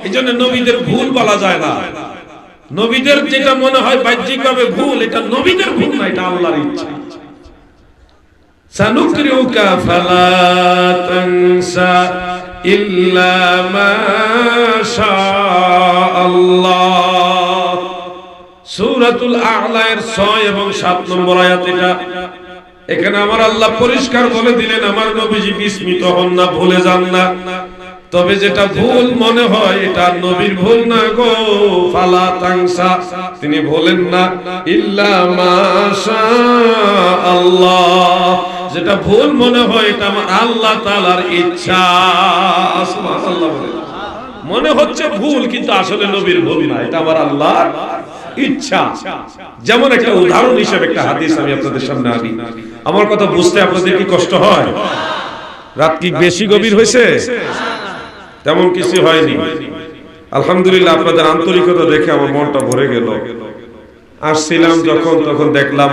এজন্য নবীদের ভুল বলা যায় না। নবীদের যেটা মনে হয় বাহ্যিকভাবে ভুল, এটা নবীদের ভুল না, এটা আল্লাহর ইচ্ছা। সানুকরিউকা ফালা তানসা ইল্লা মা শাআল্লাহ, সূরাতুল আ'লা এর 6 এবং 7 নম্বর আয়াত এটা। এখানে আমার আল্লাহ পরিষ্কার বলে দিলেন, আমার নবীজি বিস্মিত হন না, ভুলে যান না। তবে যেটা ভুল মনে হয় এটা নবীর ভুল না গো। ফালা তানসা, তিনি বলেন না, ইল্লা মা শাআল্লাহ, যেটা ভুল মনে হয় এটা আমার আল্লাহ তাআলার ইচ্ছা। সুবহানাল্লাহ বলেন। মনে হচ্ছে ভুল, কিন্তু আসলে নবীর ভুল না, এটা আমার আল্লাহর ইচ্ছা। যেমন একটা উদাহরণ হিসেবে একটা হাদিস আমি আপনাদের সামনে আনি। আমার কথা বুঝতে আপনাদের কি কষ্ট হয়? রাত কি বেশি গভীর হয়েছে? তেমন কিছু হয়নি, আলহামদুলিল্লাহ। আপনাদের আন্তরিকতা দেখে আমার মনটা ভরে গেল। আসছিলাম যখন, তখন দেখলাম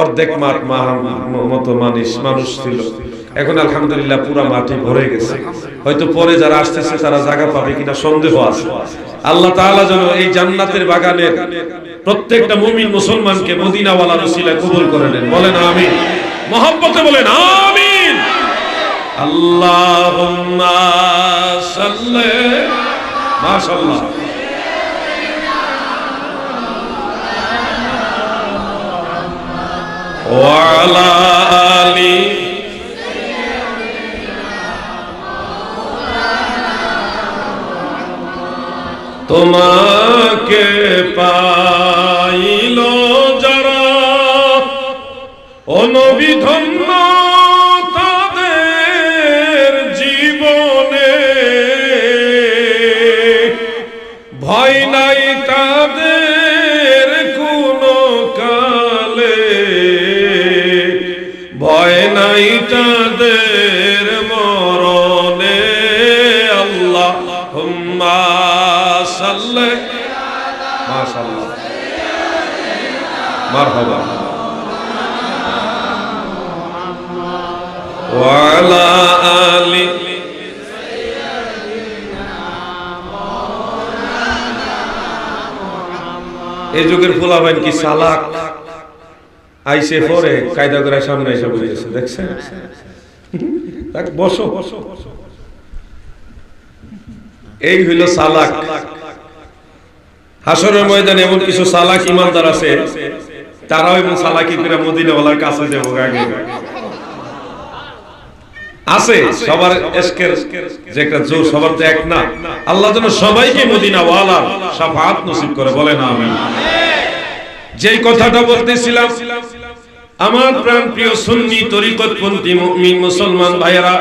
অর্ধেক মাঠ মতো মানুষ ছিল। এখন আলহামদুলিল্লাহ পুরো মাঠে ভরে গেছে। হয়তো পরে যারা আসতেছে তারা জায়গা পাবে কিনা সন্দেহ আছে। আল্লাহ তাআলা যেন এই জান্নাতের বাগানের প্রত্যেকটা মুমিন মুসলমানকে মদিনাওয়ালার উসিলায় কবুল করে নেন। বলেন আমিন, মহব্বতে বলেন আমিন। আল্লাহুম্মা সাল্লি, মাশাআল্লাহ। ওয়া আলা আলি, তোমাকে পাইল যারা ও নবী ধন্য তাদের জীবনে, ভয় নাই তাদের কোনো কালে, ভয় নাই তাদের মরণে। আল্লাহুম্মা সাল্লি, মাশাআল্লাহ, মারহাবা। ওয়া আলা আলি, এই যুগের পোলাপাইন কি চালাক, আইসে পরে কায়দা করে সামনে এসে বসেছে, দেখছেন? বসো, এই হইল চালাক। হাসরের ময়দানে এমন কিছু চালাক ইমানদার আছে, তারাও এমন চালাকি করে মদিনাওয়ালার কাছে যাবো আগে আছে। সবার এসকের যে একটা জোর, সবার তো এক না। আল্লাহ যেন সবাইকে মদিনাওয়ালার শাফাআত নসিব করে। বলেন আমিন। যেই কথাটা বলতেছিলাম, আমার প্রাণ প্রিয় সুন্নি তরিকতপন্থী মুমিন মুসলমান ভাইয়েরা,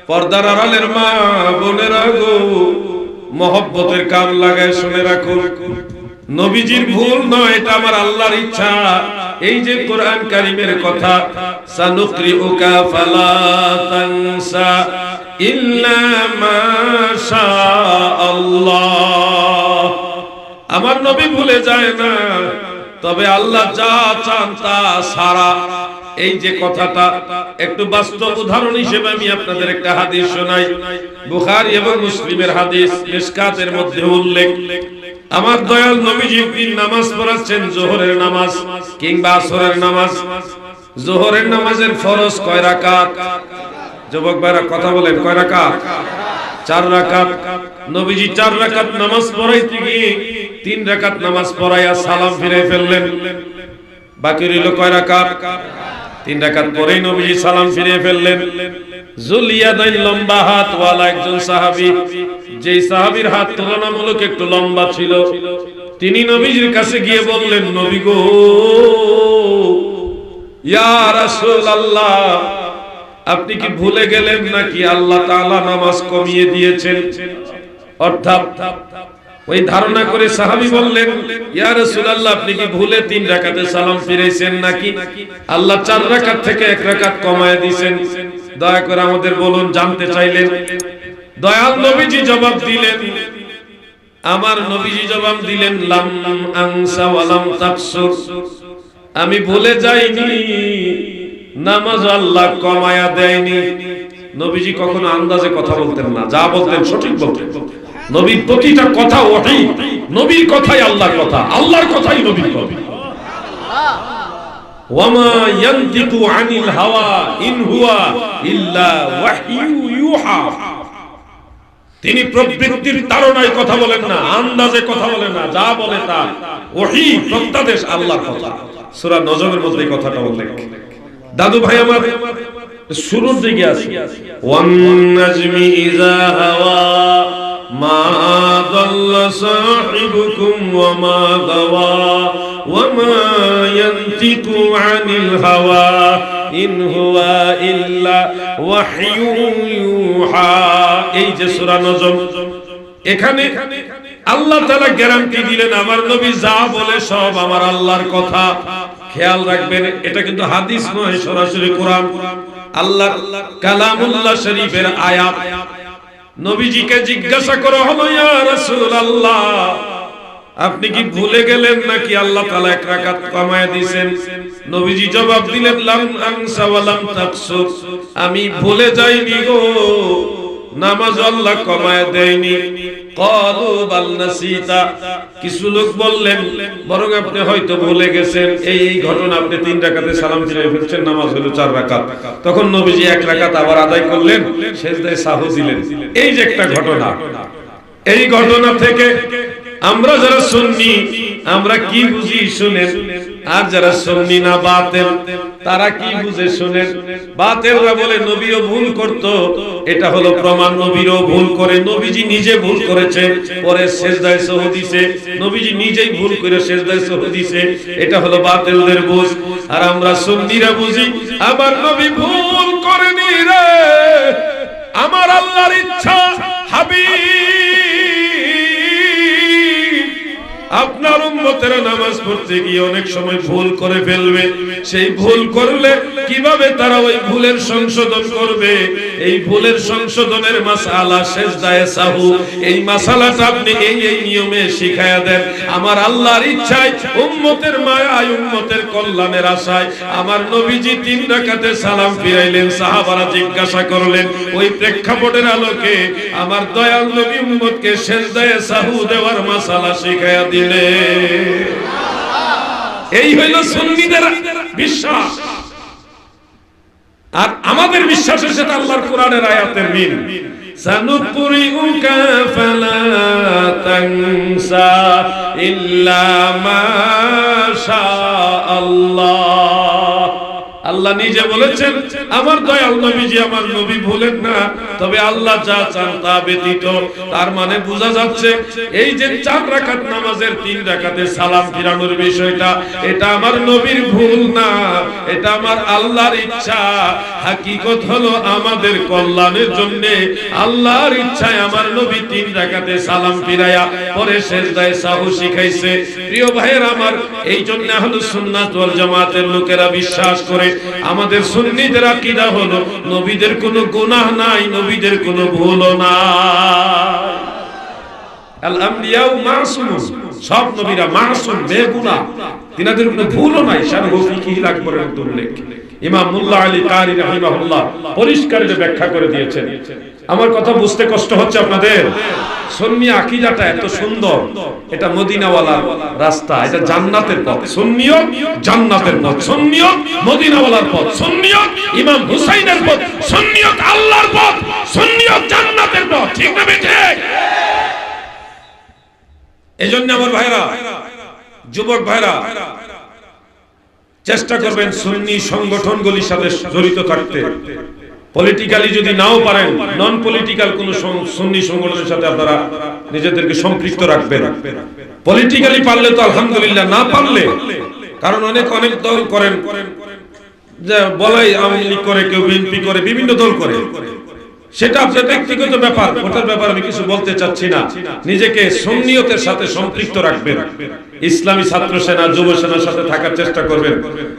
পর্দার আড়ালের মা বোনেরা গো, মহব্বতের কান লাগায় শুনে রাখুন। নবীজির ভুল নয়, এটা আমার আল্লাহর ইচ্ছা। এই যে কোরআন কারীমের কথা, সানুকরিউকা ফালা তানসা ইল্লা মা শাআল্লাহ, আমার নবী ভুলে যায় না, তবে আল্লাহ যা চান তা ছাড়া। এই যে কথাটা একটু বাস্তব উদাহরণ হিসেবে আমি আপনাদের একটা হাদিস শোনাই। বুখারী এবং মুসলিমের হাদিস, মিশকাতের মধ্যে উল্লেখ। আমার দয়াল নবীজি দিন নামাজ পড়াচ্ছেন, যোহরের নামাজ কিংবা আসরের নামাজ। যোহরের নামাজের ফরজ কয় রাকাত? যুবক ভাইরা কথা বলেন, কয় রাকাত? 4 রাকাত। নবীজি 4 রাকাত নামাজ পড়াইতে গিয়ে 3 রাকাত নামাজ পড়াইয়া সালাম ফিরে ফেললেন। বাকি রইল কয় রাকাত? 3 রাকাত পরেই নবীজি সালাম ফিরে ফেললেন। জুলিয়াদাইন, লম্বা হাত ওয়ালা একজন সাহাবী, যেই সাহাবীর হাত তুলনামূলক একটু লম্বা ছিল, তিনি নবীজির কাছে গিয়ে বললেন, নবী গো, ইয়া রাসূলুল্লাহ, আপনি কি ভুলে গেলেন নাকি আল্লাহ তাআলা নামাজ কমিয়ে দিয়েছেন? অর্থাৎ ওই ধারণা করে সাহাবী বললেন, ইয়া রাসূলুল্লাহ, আপনি কি ভুলে 3 রাকাতে সালাম ফিরাইছেন নাকি আল্লাহ 4 রাকাত থেকে 1 রাকাত কমায় দিয়েছেন? দয়া করে আমাদের বলুন, জানতে চাইলেন। দয়াল নবীজি জবাব দিলেন, আমার নবীজি জবাব দিলেন, লাম আনসা ওয়া লাম তাকসুর, আমি ভুলে যাইনি, নামাজ আল্লাহ কমায়া দেয়নি। নবীজি কখনো আন্দাজে কথা বলতেন না, যা বলতেন সঠিক বলতেন। নবীর প্রতিটা কথা ওহী, নবীর কথাই আল্লাহর কথা, আল্লাহর কথাই নবীর কথা। ওয়ামা ইয়ানতিকু আনিল হাওয়া ইন হুয়া ইল্লা ওয়াহয়ু ইউহা, তিনি প্রবৃত্তির তাড়নায় কথা বলেন না, আন্দাজে কথা বলেন না, যা বলে তা ওহী, প্রত্যাদেশ আল্লাহর কথা। সূরা নজমের মধ্যে এই কথাটা উল্লেখ। দাদু ভাই আমার শুরুর দিকে আছে, ওয়ান নাজমি ইযা হাওয়া মা দাল্লা সাহিবুকুম ওয়া মা গাওয়া ওয়া মা ইয়ানতিকু আনিল হাওয়া ইন হুয়া ইল্লা ওয়াহয়ু ইউহা। এই যে সূরা নজম, এখানে আল্লাহ তাআলা গ্যারান্টি দিলেন আমার নবী যা বলে সব আমার আল্লাহর কথা। খেয়াল রাখবেন, এটা কিন্তু হাদিস নয়, সরাসরি কোরআন, আল্লাহর কালামুল্লাহ শরীফের আয়াত। নবীজিকে জিজ্ঞাসা করা হলো, ইয়া রাসূলুল্লাহ আপনি কি ভুলে গেলেন নাকি আল্লাহ তাআলা এক রাকাত কমায় দিবেন? নবীজি জবাব দিলেন, লাম আনসা ওয়া লাম তাকসুর, আমি ভুলে যাইনি গো, নামাজ আল্লাহ কমায় দেয়নি। ক্বালু বাল নাসিতা, কিছু লোক বললেন বরং আপনি হয়তো ভুলে গেছেন, এই ঘটনা আপনি 3 রাকাতে সালাম ফিরিয়ে ফেলছেন, নামাজ হলো 4 রাকাত। তখন নবীজি 1 রাকাত আবার আদায় করলেন, সিজদায় সাহু দিলেন। এই যে একটা ঘটনা, এই ঘটনা থেকে আমরা যারা সুন্নি আমরা কি বুঝি শুনেন, আর যারা সুন্নি না বাতিল তারা কি বুঝে শুনেন। বাতিলরা বলে নবীও ভুল করত, এটা হলো প্রমাণ নবীও ভুল করে, নবীজি নিজে ভুল করেছে পরে সিজদায় সাহু দিয়েছে, নবীজি নিজেই ভুল করে সিজদায় সাহু দিয়েছে, এটা হলো বাতিলদের বুঝ। আর আমরা সুন্নিরা বুঝি আমার নবী ভুল করেনি রে, আমার আল্লাহর ইচ্ছা হাবিব আপনার উম্মতেরা নামাজ পড়তে গিয়ে অনেক সময় ভুল করে ফেলবে, সেই ভুল করলে কিভাবে তারা ওই ভুলের সংশোধন করবে, এই ভুলের সংশোধনের মাসআলা সিজদায়ে সাহু, এই মাসআলাটা আপনি এই নিয়মে শিখায়া দেন। আমার আল্লাহর ইচ্ছায়, উম্মতের মায়ায়, উম্মতের কল্যাণের আশায় আমার নবীজি 3 রাকাতে সালাম ফিরাইলেন। সাহাবারা জিজ্ঞাসা করলেন, ওই প্রেক্ষাপটের আলোকে আমার দয়াল নবী উম্মতকে সিজদায়ে সাহু দেওয়ার মাসআলা শিখায়া দিলেন। এই হইল সুন্নিদের বিশ্বাস। আর আমাদের বিশ্বাসের সাথে আল্লাহর কোরআনের আয়াতের মিল। সানুকুরিউকা ফালা তানসা ইল্লা মা শাআল্লাহ। আল্লাহ নিজে বলেছেন আমার দয়াল নবীজি আমার নবী ভুলেন না, তবে আল্লাহ যা চান তা ব্যতীত। তার মানে বোঝা যাচ্ছে এই যে 4 রাকাত নামাজের 3 রাকাতে সালাম ফিরানোর বিষয়টা, এটা আমার নবীর ভুল না, এটা আমার আল্লাহর ইচ্ছা। হাকিকত হলো আমাদের কল্যাণের জন্য আল্লাহর ইচ্ছায় আমার নবী 3 রাকাতে সালাম ফিরায়া পরে সিজদায়ে সাহু শিখাইছে। প্রিয় ভাইয়েরা আমার, এই জন্য আহলুস সুন্নাত ওয়াল জামাতের লোকেরা বিশ্বাস করে আমাদের সুন্নিদের আকীদা হলো নবীদের কোনো গুনাহ নাই, নবীদের কোনো ভুলও নাই। আল আমবিয়াউ মাসুমুন, সব নবীরা মাসুম, বেগুনাহ, তিনাদের কোনো ভুলও নাই। শারহু ফিকিহিল আকবরের মধ্যে উল্লেখ ইমাম মুল্লা আলী কারি রাহিমাহুল্লাহ পরিষ্কার ব্যাখ্যা করে দিয়েছেন। আমার কথা বুঝতে কষ্ট হচ্ছে আপনাদের? সুন্নি আকীদাটা এত সুন্দর, এটা মদিনাওয়ালার রাস্তা, এটা জান্নাতের পথ। সুন্নিয়ত জান্নাতের পথ, সুন্নিয়ত মদিনাওয়ালার পথ, সুন্নিয়ত ইমাম হুসাইনের পথ, সুন্নিয়ত আল্লাহর পথ, সুন্নিয়ত জান্নাতের পথ। ঠিক না বেঠে? এজন্য আমার ভাইরা, যুবক ভাইরা, চেষ্টা করবেন সুন্নি সংগঠনগুলির সাথে জড়িত থাকতে। পলিটিক্যালি যদি নাও পারেন, নন পলিটিক্যাল কোন সুন্নি সংগঠনের সাথে আপনারা নিজেদেরকে সম্পৃক্ত রাখবেন। পলিটিক্যালি পারলে তো আলহামদুলিল্লাহ, না পারলে, কারণ অনেক দল করেন, যে বলাই আওয়ামী লীগ করে, কেউ বিএনপি করে, বিভিন্ন দল করে, সেটা আপনার ব্যক্তিগত ব্যাপার, ওটার ব্যাপারে আমি কিছু বলতে চাচ্ছি না। নিজেকে সুন্নিয়তের সাথে সম্পৃক্ত রাখবেন, ইসলামী ছাত্র সেনা, যুব সেনার সাথে থাকার চেষ্টা করবেন।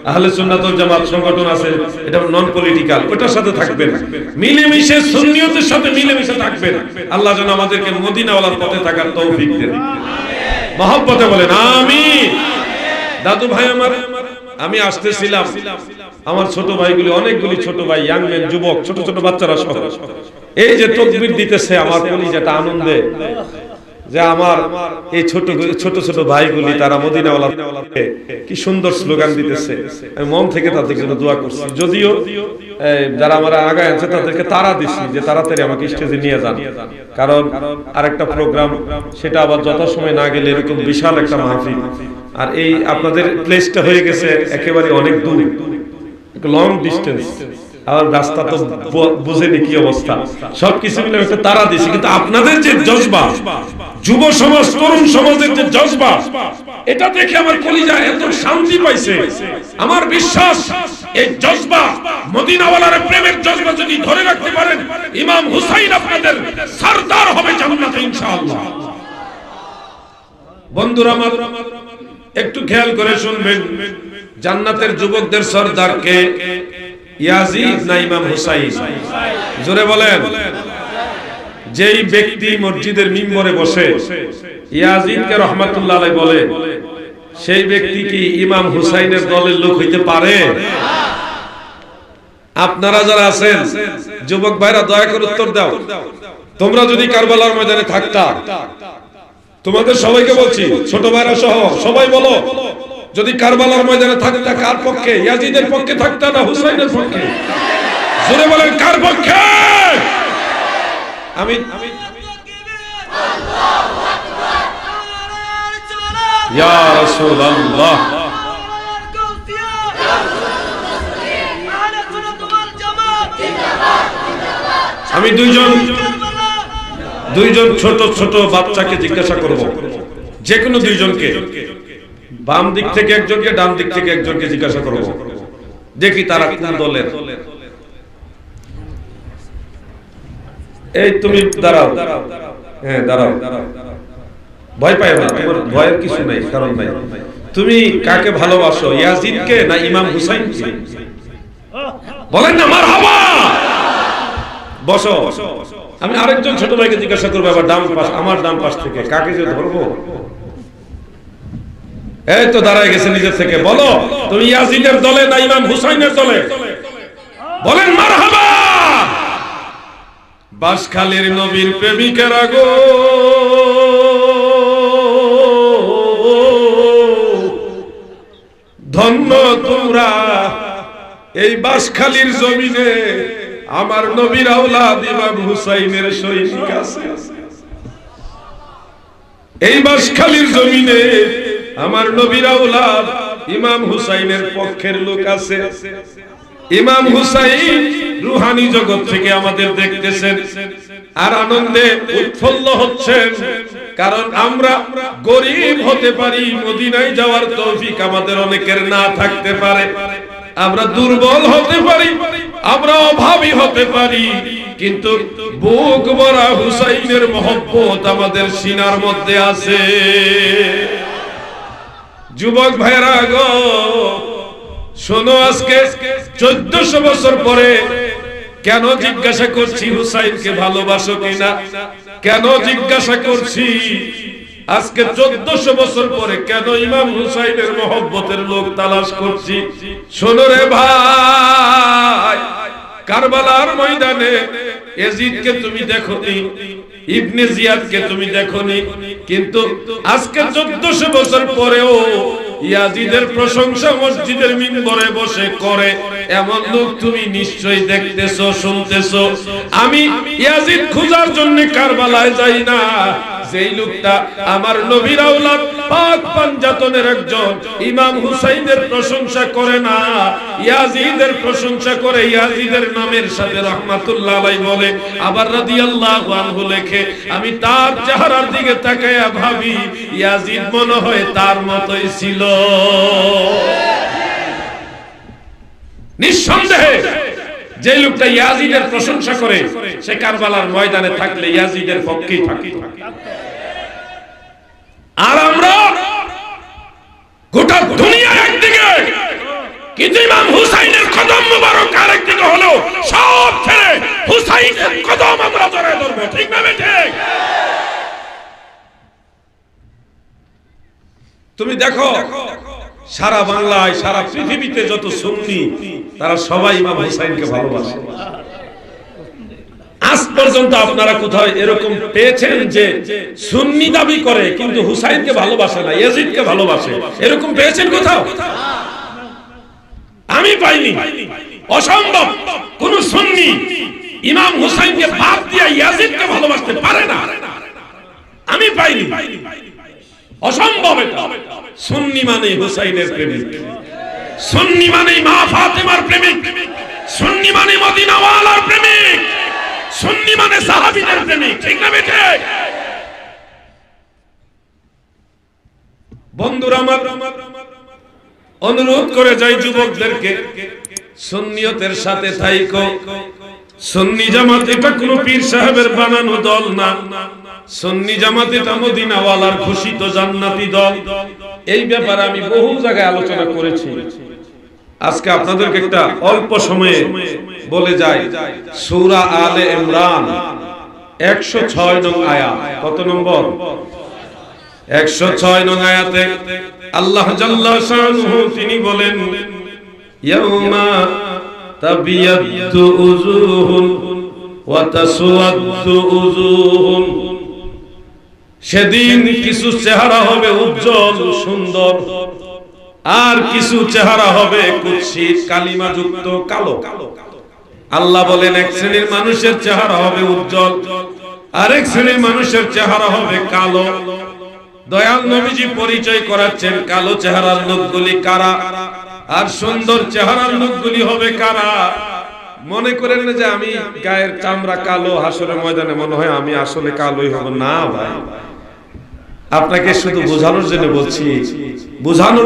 আহলে সুন্নাত ওয়াল জামাত সংগঠন আছে, এটা নন পলিটিক্যাল, ওটার সাথে থাকবেন, মিলেমিশে সুন্নিয়তের সাথে মিলেমিশে থাকবেন। আল্লাহ যেন আমাদেরকে মদিনাওয়ালার পথে থাকার তৌফিক দেন। মহব্বতে বলেন আমিন। দাদু ভাই আমার, আমি আসতেছিলাম, আমার ছোট ভাইগুলি, অনেকগুলি ছোট ভাই, ইয়াং ম্যান, যুবক, ছোট ছোট বাচ্চারা সহ এই যে তাকবীর দিতেছে, আমার কলিজাটা আনন্দে, যে আমার এই ছোট ছোট ভাইগুলি তারা মদিনাওয়ালাকে কি সুন্দর স্লোগান দিতেছে। আমি মন থেকে তাদের জন্য দোয়া করছি। যদিও যারা আমরা আগায় আছে তাদেরকে তারা দিছি যে তাড়াতাড়ি আমাকে স্টেজে নিয়ে যান, কারণ আরেকটা প্রোগ্রাম, সেটা আবার যথাসময় না গেলে এরকম বিশাল একটা মাহফিল। আর এই আপনাদের প্লেসটা হয়ে গেছে একেবারে অনেক দূর, লং ডিস্টেন্স, আর রাস্তা তো বুঝেনি কি অবস্থা, সবকিছু মিলে একটা তারা দিছি। কিন্তু আপনাদের যে জজবা, যুব সমাজ, তরুণ সমাজের যে জজবা, এটা দেখে আমার কলিজা এত শান্তি পাইছে। আমার বিশ্বাস এই জজবা, মদিনাওয়ালার প্রেমের জজবা যদি ধরে রাখতে পারেন, ইমাম হুসাইন আপনাদের সরদার হবে জান্নাতে ইনশাআল্লাহ। বন্ধুরা আমার একটু খেয়াল করে শুনবেন, জান্নাতের যুবকদের সরদার কে? ইয়াজিদ না ইমাম হুসাইন? জোরে বলেন। যেই ব্যক্তি মসজিদের মিম্বরে বসে ইয়াজিদকে রাহমাতুল্লাহ আলাইহি বলে, সেই ব্যক্তি কি ইমাম হুসাইনের দলের লোক হইতে পারে? আপনারা যারা আছেন যুবক ভাইরা, দয়া করে উত্তর দাও। তোমরা যদি কারবালার ময়দানে থাকতা, তোমাদের সবাইকে বলছি, ছোট ভাইরা সহ সবাই বলো, যদি কারবালার ময়দানে থাকতা কার পক্ষে? ইয়াজিদের পক্ষে থাকতা না হুসাইনের পক্ষে? জোরে বলেন, কার পক্ষে? আমি ইয়া রাসূলুল্লাহ, আমি দুইজন ছোট ছোট বাচ্চাকে জিজ্ঞাসা করব, যে কোনো দুইজনকে, বাম দিক থেকে একজনকে, ডান দিক থেকে একজনকে জিজ্ঞাসা করব, দেখি তারা কোন দলের। এই তুমি দাঁড়াও, হ্যাঁ দাঁড়াও, ভয় পাই না, তোমার ভয়ের কিছু নাই, কারণ নাই। তুমি কাকে ভালোবাসো, ইয়াজিদকে না ইমাম হুসাইনকে? বলেন না মারহাবা। বসো, আমি আরেকজন ছোট ভাইকে জিজ্ঞাসা করবো, আবার ডান পাশ, আমার ডান পাশ থেকে কাকে যে ধরবো। এই তো দাঁড়ায় গেছে নিজের থেকে, বলো তুমি ইয়াজিদের দলে না ইমাম হুসাইনের দলে? বলেন মারহাবা। বাঁশখালীর নবীর প্রেমিকেরা গো, ধন্য তোমরা, এই বাঁশখালীর জমিনে আমার নবীর আওলাদ ইমাম হুসাইনের সৈনিক আছে। এই বাঁশখালীর জমিনে আমার নবীর আওলাদ ইমাম হুসাইনের পক্ষের লোক আছে। ইমাম হুসাইন রুহানি জগৎ থেকে আমাদের দেখতেছেন আর আনন্দে উৎফুল্ল হচ্ছেন, কারণ আমরা গরিব হতে পারি, মদিনায় যাওয়ার তৌফিক আমাদের অনেকের না থাকতে পারে, আমরা দুর্বল হতে পারি, আমরা অভাবী হতে পারি, কিন্তু বুক ভরা হুসাইনের মহব্বত আমাদের সিনার মধ্যে আছে। যুবক ভাইরা গো শোনো, আজকে 1400 বছর পরে কেন জিজ্ঞাসা করছি হুসাইনকে ভালোবাসো কিনা? কেন জিজ্ঞাসা করছি আজকে 1400 বছর পরে কেন ইমাম হুসাইনের মহব্বতের লোক তালাশ করছি? শোনো রে ভাই, কারবালার ময়দানে ইয়াজিদকে তুমি দেখোনি, ইবনে জিয়াদকে তুমি দেখোনি, কিন্তু আজকে 1400 বছর পরেও ইয়াজিদের প্রশংসা মসজিদের মিম্বরে বসে করে এমন লোক তুমি নিশ্চয়ই দেখতেছো, শুনতেছো। আমি ইয়াজিদ খোঁজার জন্য কারবালায় যাই না, যেই লোকটা আমার নবীর আওলাদ পাক পাঞ্জাতনের একজন ইমাম হুসাইনের প্রশংসা করে না, ইয়াজিদের প্রশংসা করে, ইয়াজিদের নামের সাথে রাহমাতুল্লাহ আলাইহি বলে, আবার রাদিয়াল্লাহু আনহু লেখে, আমি তার চেহারার দিকে তাকায়া ভাবি ইয়াজিদ মনে হয় তার মতোই ছিল। নিঃসন্দেহে যে লোকটা ইয়াজিদের প্রশংসা করে সে কারবালার ময়দানে থাকলে ইয়াজিদের পক্ষেই থাকে। আর আমরা গোটা দুনিয়া একদিকে, কিন্তু ইমাম হুসাইনের কদম মুবারক আরেকদিকে হলো, সব ছেড়ে হুসাইনের কদম আমরা জড়ায় ধরবো, ঠিক না ঠিক? তুমি দেখো সারা বাংলায়, সারা পৃথিবীতে যত সুন্নি তারা সবাই ইমাম হুসাইনকে ভালোবাসে। আজ পর্যন্ত আপনারা কোথাও এরকম পেয়েছেন যে সুন্নি দাবি করে কিন্তু হুসাইনকে ভালোবাসে না, ইয়াজিদকে ভালোবাসে? এরকম পেয়েছেন কোথাও? আমি পাইনি। অসম্ভব, কোন সুন্নি ইমাম হুসাইনকে বাদ দিয়ে ইয়াজিদকে ভালোবাসতে পারে না, আমি পাইনি। অসম্ভব এটা। সুন্নি মানে হুসাইনের প্রেমিক, সুন্নি মানে মা ফাতেমার প্রেমিক, সুন্নি মানে মদিনাওয়ালার প্রেমিক, সুন্নি মানে সাহাবীদের প্রেমিক, ঠিক না বেঠে? বন্ধুরা আমার, অনুরোধ করে যাই যুবকদেরকে, সুন্নিয়তের সাথে থাইকো। সুন্নি জামাত এটা কোন পীর সাহেবের বানানো দল না, সুন্নি জামাতেটা মদিনাওয়ালার ঘোষিত জান্নাতি দল। এই ব্যাপারে আমি বহু জায়গায় আলোচনা করেছি। আজকে আপনাদেরকে একটা অল্প সময়ে বলে যাই। সূরা আলে ইমরান 106 নং আয়াত। কত নম্বর? 106 নং আয়াতে আল্লাহ জাল্লা শানুহু তিনি বলেন, ইয়াউমা তাবিয়াদ্দু উজুহুন ওয়া তাসওয়াদ্দু উজুহুন, সেদিন কিছু চেহারা হবে উজ্জ্বল সুন্দর, আর কিছু চেহারা হবে কুৎসিত কালিমাযুক্ত কালো। আল্লাহ বলেন এক শ্রেণীর মানুষের চেহারা হবে উজ্জ্বল, আরেক শ্রেণীর মানুষের চেহারা হবে কালো। দয়াল নবীজি পরিচয় করাচ্ছেন কালো চেহারার লোকগুলি কারা আর সুন্দর চেহারার লোকগুলি হবে কারা। মনে করেন না যে আমি গায়ের চামড়া কালো, হাসরের ময়দানে মনে হয় আমি আসলে কালোই হব। না ভাই, আপনাকে শুধু বোঝানোর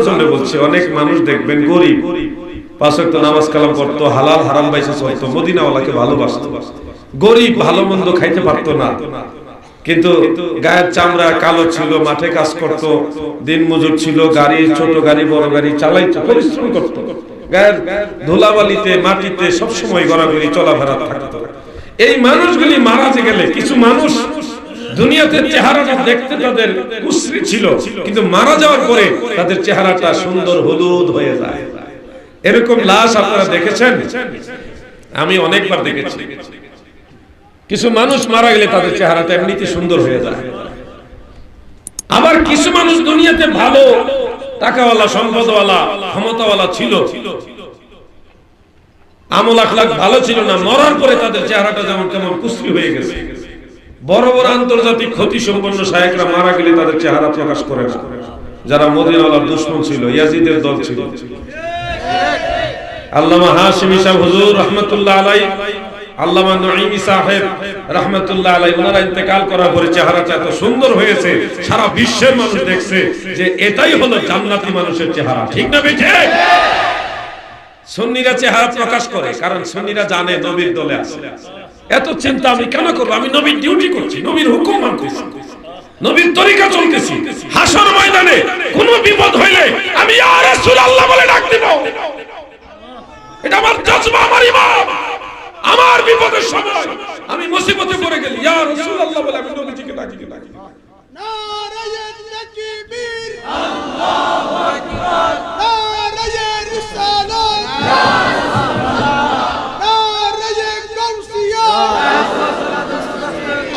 জন্য বলছি। অনেক মানুষ দেখবেন গরিব, 5 ওয়াক্ত নামাজ কালাম পড়তো, হালাল হারাম বাইসে চলতো, মদিনাওয়ালাকে ভালোবাসতো, গরিব ভালো মন্দ খাইতে পারতো না, কিন্তু গায়ের চামড়া কালো ছিল, মাঠে কাজ করত, দিন মজুর ছিল, গাড়ি ছোট গাড়ি বড় গাড়ি চালাইতো, পরিশ্রম করত, গায়ের ধুলাবালিতে মাটিতে সবসময় গড়াগড়ি চলাফেরা থাকতো। এই মানুষগুলি মারা গেলে কিছু মানুষ দুনিয়াতে চেহারাটা দেখতে তাদের কুশ্রী ছিল, কিন্তু মারা যাওয়ার পরে তাদের চেহারাটা সুন্দর হলুদ হয়ে যায়। এরকম লাশ আপনারা দেখেছেন? আমি অনেকবার দেখেছি। কিছু মানুষ মারা গেলে তাদের চেহারাটা এমনিতে সুন্দর হয়ে যায়। আবার কিছু মানুষ দুনিয়াতে ভালো, টাকাওয়ালা, সম্পদওয়ালা, ক্ষমতাওয়ালা ছিল, আমল আখলাক ভালো ছিল না, মরার পরে তাদের চেহারাটা যেমন তেমন কুশ্রী হয়ে গেছে। বড় বড় আন্তর্জাতিক ক্ষতি সম্পন্ন শায়েখরা মারা গেলে তাদের চেহারা প্রকাশ করে না। যারা মদিনাওয়ালার দুশমন ছিল, ইয়াজিদের দল ছিল। আল্লামা হাশিমি সাহেব হুজুর রাহমাতুল্লাহ আলাইহি, আল্লামা নঈমি সাহেব রাহমাতুল্লাহ আলাইহি, ওনারা ইন্তেকাল করার পরে চেহারাটা এত সুন্দর হয়েছে, সারা বিশ্বের মানুষ দেখছে যে এটাই হলো জান্নাতি মানুষের চেহারা। ঠিক না বেঠিক? সুন্নিরা চেহারা প্রকাশ করে, কারণ সুন্নিরা জানে নবীর দলে আছে। এত চিন্তা আমি কেন করব? আমি নবীর ডিউটি করছি, নবীর হুকুম মানতেছি, নবীর তরিকা চলতেছি। হাসর ময়দানে কোনো বিপদ হইলে আমি ইয়া রাসূলুল্লাহ বলে ডাক দিব। এটা আমার জজবা, আমার ঈমান। আমার বিপদের সময় আমি মুসিবতে পড়ে গেলি ইয়া রাসূলুল্লাহ বলে আমি নবীজিকে ডাকি। নারায়ে তাকবীর, আল্লাহু আকবার, নারায়ে রিসালাত, নারায়ে গাউসিয়া,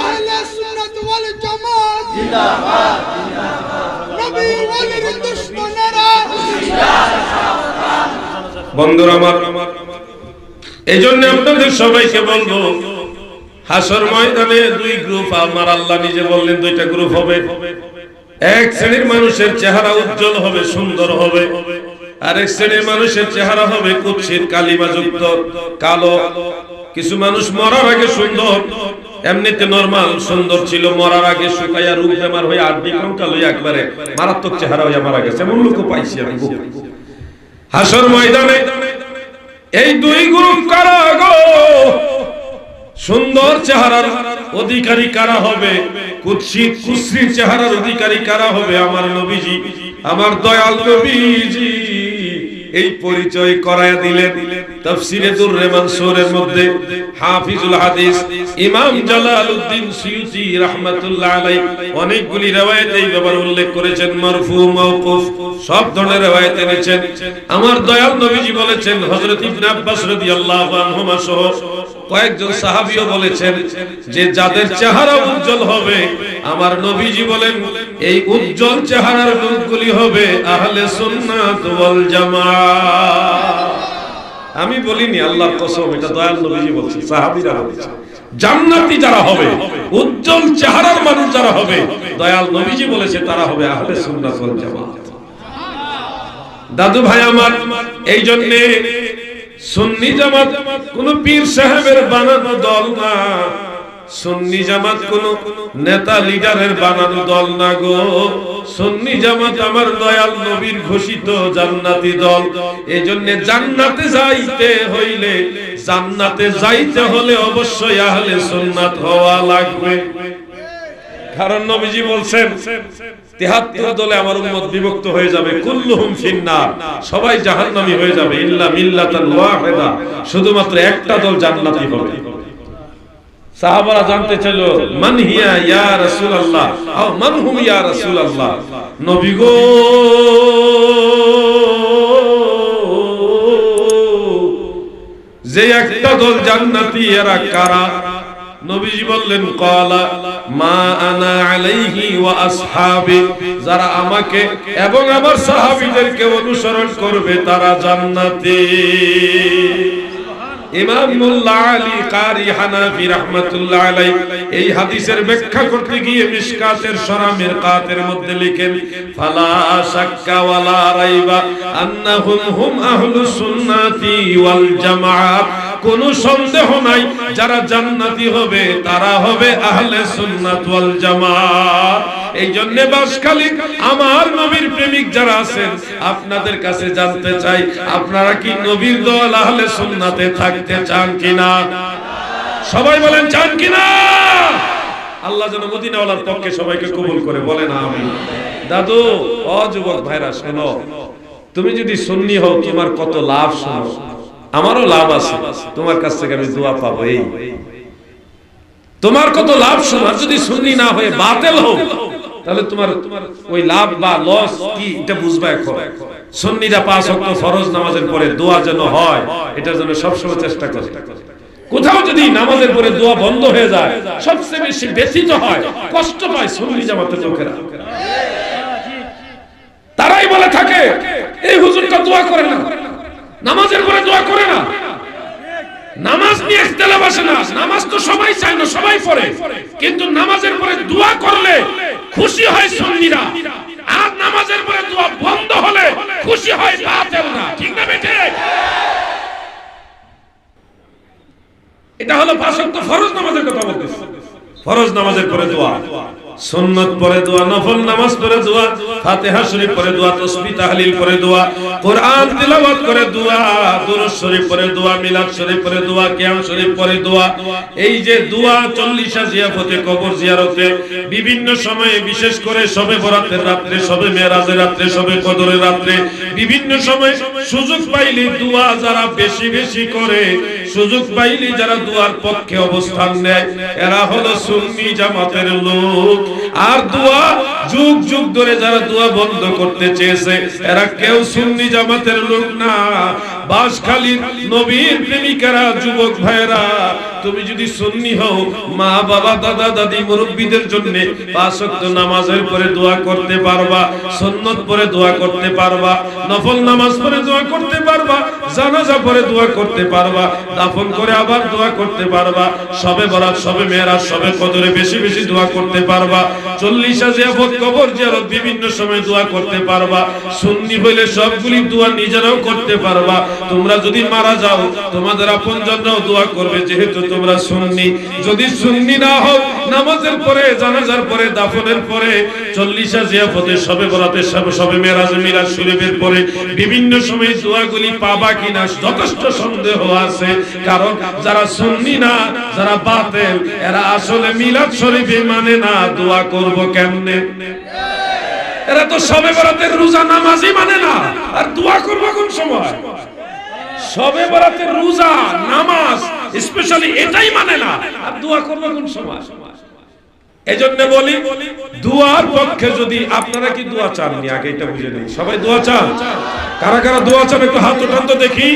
আহলে সুন্নাত ওয়াল জামাত জিন্দাবাদ, নবী ওয়ালির দুশমনেরা জিন্দাবাদ। বন্ধুরা আমার, এইজন্য আপনাদের সবাইকে বলবো, হাসর ময়দানে দুই গ্রুপ, আমার আল্লাহ নিজে বললেন দুইটা গ্রুপ হবে। এক শ্রেণীর মানুষের চেহারা উজ্জ্বল হবে, সুন্দর হবে, আরেক শ্রেণীর মানুষের চেহারা হবে কুৎসিত কালিমাযুক্ত কালো। কিছু মানুষ মরার আগে সুন্দর, এমনিতে নরমাল সুন্দর ছিল, মরার আগে শুকাইয়া রূপ বেমার হয়ে আড্ডি কঙ্কাল হয়ে একবারে মারাত্মক চেহারা হয়ে মারা গেছে, এমন লোকও পাইছি আমি। হাসর ময়দানে এই দুই গ্রুপ কারা গো? সুন্দর চেহারার অধিকারী কারা হবে, কুৎসিত কুশ্রী চেহারার অধিকারী কারা হবে? আমার নবীজি, আমার দয়াল নবীজি এই পরিচয় করায়া দিলেন। তাফসীরে দুররে মানসুরের মধ্যে হাফিজুল হাদিস ইমাম জালালউদ্দিন সুয়ুতী রাহমাতুল্লাহ আলাইহি অনেকগুলি riwayat এই ব্যাপারে উল্লেখ করেছেন, মারফু মাওকুফ সব ধরনের riwayat এনেছেন। আমার দয়াল নবীজি বলেছেন, হযরত ইবনে আব্বাস রাদিয়াল্লাহু আনহুমা সহ কয়েকজন সাহাবীও বলেছেন যে যাদের চেহারা উজ্জ্বল হবে, আমার নবীজি বলেন এই উজ্জ্বল চেহারার লোকগুলি হবে আহলে সুন্নাত ওয়াল জামাত। আমি বলিনি, আল্লাহর কসম, এটা দয়াল নবীজি বলছে, সাহাবীরা বলছে। জান্নাতি যারা হবে, উজ্জ্বল চেহারার মানুষ যারা হবে, দয়াল নবীজি বলেছে তারা হবে আহলে সুন্নাত ওয়াল জামাত। দাদু ভাই আমার, এই জন্য সুন্নি জামাত কোন পীর সাহেবের বানানো দল না, সুন্নি জামাত কোন নেতা লিডারের বানানো দল না গো। সুন্নি জামাত আমার দয়াল নবীর ঘোষিত জান্নাতি দল। এজন্য জান্নাতে যাইতে হইলে, জান্নাতে যাইতে হলে অবশ্যই আহলে সুন্নাত হওয়া লাগবে। কারণ নবীজি বলছেন 73 দলে আমার উম্মত বিভক্ত হয়ে যাবে, কুল্লুহুম ফিন্নার, সবাই জাহান্নামী হয়ে যাবে, ইল্লা মিল্লাতান ওয়াহিদা, শুধুমাত্র একটা দল জান্নাতি হবে। সাহাবারা জানতে চাইল, মান হিয়া ইয়া রাসূলুল্লাহ, আও মান হুম ইয়া রাসূলুল্লাহ, নবী গো যে একটা দল জান্নাতি এরা কারা? নবীজি বললেন, ক্বালা মা আনা আলাইহি ওয়া আসহাবি, যারা আমাকে এবং আমার সাহাবীদেরকে অনুসরণ করবে তারা জান্নাতি। ইমাম মুল্লা আলী কারি হানাফি রাহমাতুল্লাহ আলাইহি এই হাদিসের ব্যাখ্যা করতে গিয়ে মিশকাতের সরা মিরকাতের মধ্যে লিখেন, ফালা শাক্কা ওয়ালা রাইবা আন্নাহুম হুম আহলুস সুন্নাতি ওয়াল জামাআত, কোনো সন্দেহ নাই যারা জান্নাতি হবে তারা হবে আহলে সুন্নাত ওয়াল জামাত। এই জন্য বাসখালী আমার নবীর প্রেমিক যারা আছেন, আপনাদের কাছে জানতে চাই, আপনারা কি নবীর দল আহলে সুন্নাতে থাকতে চান কিনা? সবাই বলেন চান কিনা? আল্লাহ যেন মদিনাওয়ালার পক্ষে সবাইকে কবুল করে, বলেন আমিন। দাদু, ও যুবক ভাইরা শোনো, তুমি যদি সুন্নি হও তোমার কত লাভ, শোনো আমারও লাভ আছে, তোমার কাছ থেকে আমি দোয়া পাবো, এই তোমার কত লাভ শোনো। আর যদি সুন্নি না হয়ে বাতিল হও তাহলে তোমার ওই লাভ বা লস কি এটা বুঝবা। এখন সুন্নিরা 5 ওয়াক্ত ফরজ নামাজের পরে দোয়া যেন হয়, এটার জন্য সবসময় চেষ্টা করে। কোথাও যদি নামাজের পরে দোয়া বন্ধ হয়ে যায়, সবচেয়ে বেশি ব্যথিত হয়, কষ্ট পায় সুন্নি জামাতের লোকেরা। তারাই বলে থাকে এই হুজুরটা দোয়া করে না, নামাজের পরে দোয়া করে না, নামাজ নিয়ে ইখতিলাফ আসে না, নামাজ তো সবাই চায় না, সবাই পড়ে, কিন্তু নামাজের পরে দোয়া করলে খুশি হয় সুন্নিরা, আর নামাজের পরে দোয়া বন্ধ হলে খুশি হয় বাতিলরা। ঠিক না বেটে? এটা হলো 5 ওয়াক্ত ফরজ নামাজের কথা বলতেছি। ফরজ নামাজের পরে দোয়া, সুন্নাত পরে দোয়া, নফল নামাজ পরে দোয়া, ফাতিহা শরীফ পরে দোয়া, তাসবিহ তাহলিল পরে দোয়া, কোরআন তিলাওয়াত করে দোয়া, দুরূদ শরীফ পরে দোয়া, মিলাদ শরীফ পরে দোয়া, কিয়াম শরীফ পরে দোয়া। এই যে দোয়া 40 জিয়ারতে, কবর জিয়ারতে, বিভিন্ন সময়ে, বিশেষ করে শবে বরাতের রাতে, শবে মেরাজের রাতে, শবে কদরের রাতে, বিভিন্ন সময় সুযোগ পাইলে দোয়া যারা বেশি বেশি করে, সুযোগ পাইলে যারা দোয়ার পক্ষে অবস্থান নেয়, এরা হলো সুন্নি জামাতের লোক। আর দোয়া যুগ যুগ ধরে যারা দোয়া বন্ধ করতে চেয়েছে, এরা কেউ সুন্নি জামাতের লোক না। বাসখালীর নবীর প্রেমিকেরা, যুবক ভাইরা, তুমি যদি সুন্নি হও, মা বাবা দাদা দাদি মুরব্বীদের জন্য 5 ওয়াক্ত নামাজের পরে দোয়া করতে পারবা, সুন্নত পরে দোয়া করতে পারবা, নফল নামাজ পরে দোয়া করতে পারবা, জানাজা পরে দোয়া করতে পারবা, দাফন করে আবার দোয়া করতে পারবা, শবে বরাত, শবে মেরাজ, শবে কদরে বেশি বেশি দোয়া করতে পারবা, 40 জিয়ারত, কবর জিয়ারত, বিভিন্ন সময় দোয়া করতে পারবা। সুন্নি হইলে সবগুলি দোয়া নিজেরাও করতে পারবা। তোমরা যদি মারা যাও, তোমাদের আপনজনরাও দোয়া করবে, যেহেতু তোমরা সুন্নি। যদি সুন্নি না হও, নামাজের পরে, জানাজার পরে, দাফনের পরে, 40 জিয়ারতে, শবে বরাতে, শবে মেরাজ, মিলাদ শরীফের পরে বিভিন্ন সময় দোয়াগুলি পাবা কিনা যথেষ্ট সন্দেহ আছে। কারণ যারা সুন্নি না, যারা বাতিল, এরা আসলে মিলাদ শরীফে মানে না, দোয়া করব কেমনে? এরা তো শবে বরাতের রোজা নামাজই মানে না, আর দোয়া করব কোন সময়? শবে বরাতের রোজা নামাজ স্পেশালি এটাই মানে না, আর দোয়া করব কোন সময়? এজন্য বলি, দোয়ার পক্ষে যদি আপনারা কি দোয়া চাননি, আগে এটা বুঝে নিন। সবাই দোয়া চান? কারা কারা দোয়া চান একটু হাত উঠান তো দেখি।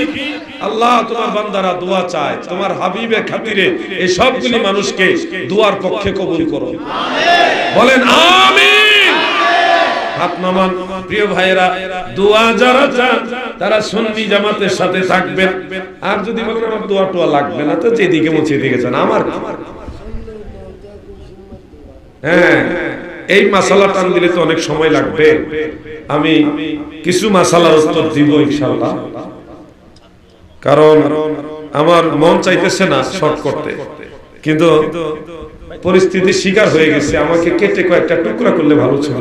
আল্লাহ, তোমার বান্দারা দোয়া চায়, তোমার হাবিবের খাতিরে এই সবগুলি মানুষকে দোয়ার পক্ষে কবুল করো, বলেন আমিন। হাত নামান। প্রিয় ভাইরা, দোয়া যারা চান তারা সুন্নি জামাতের সাথে থাকবেন। আর যদি বলেন আমার দোয়া টোয়া লাগবে না, তো যেদিকে মন সেদিকে চান, আমার হ্যাঁ, এই মাসালা টান দিলে তো অনেক সময় লাগবে। আমি কিছু মাসালার উত্তর দিব ইনশাআল্লাহ, কারণ আমার মন চাইতেছে না শর্ট করতে, কিন্তু পরিস্থিতির শিকার হয়ে গেছে। আমাকে কেটে কয়েকটা টুকরা করলে ভালো ছিল।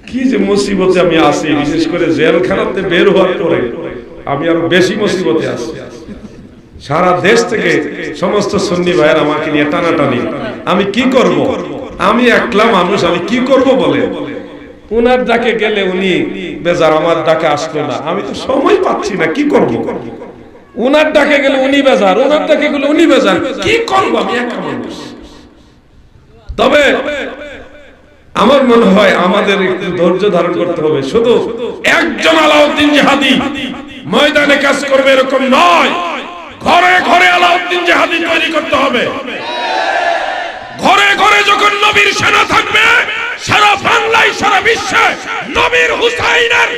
কি যে মুসিবতে আমি আছি, বিশেষ করে জেলখানাতে বের হওয়ার পরে আমি আরো বেশি মুসিবতে আছি। সারা দেশ থেকে সমস্ত সুন্নি ভাইয়ের আমাকে নিয়ে টানাটানি। আমি কি করব? আমি একলা মানুষ, আমি কি করব বলে। উনার ডাকে গেলে উনি বেজার, আমার ডাকে আসলো না, আমি তো সময় পাচ্ছি না, কি করব? উনার ডাকে গেলে উনি বেজার, উনার ডাকে গেলে উনি বেজার, কি করব? আমি একা মানুষ। তবে আমার মনে হয় আমাদের একটু ধৈর্য ধারণ করতে হবে। শুধু একজন আলাউদ্দিন জিহাদি ময়দানে কাজ করবে এরকম নয়, ঘরে ঘরে আলাউদ্দিন জিহাদি তৈরি করতে হবে। ঘরে ঘরে যখন নবীর সেনা থাকবে, সারা বাংলায় সারা বিশ্বে নবীর হুসাইনের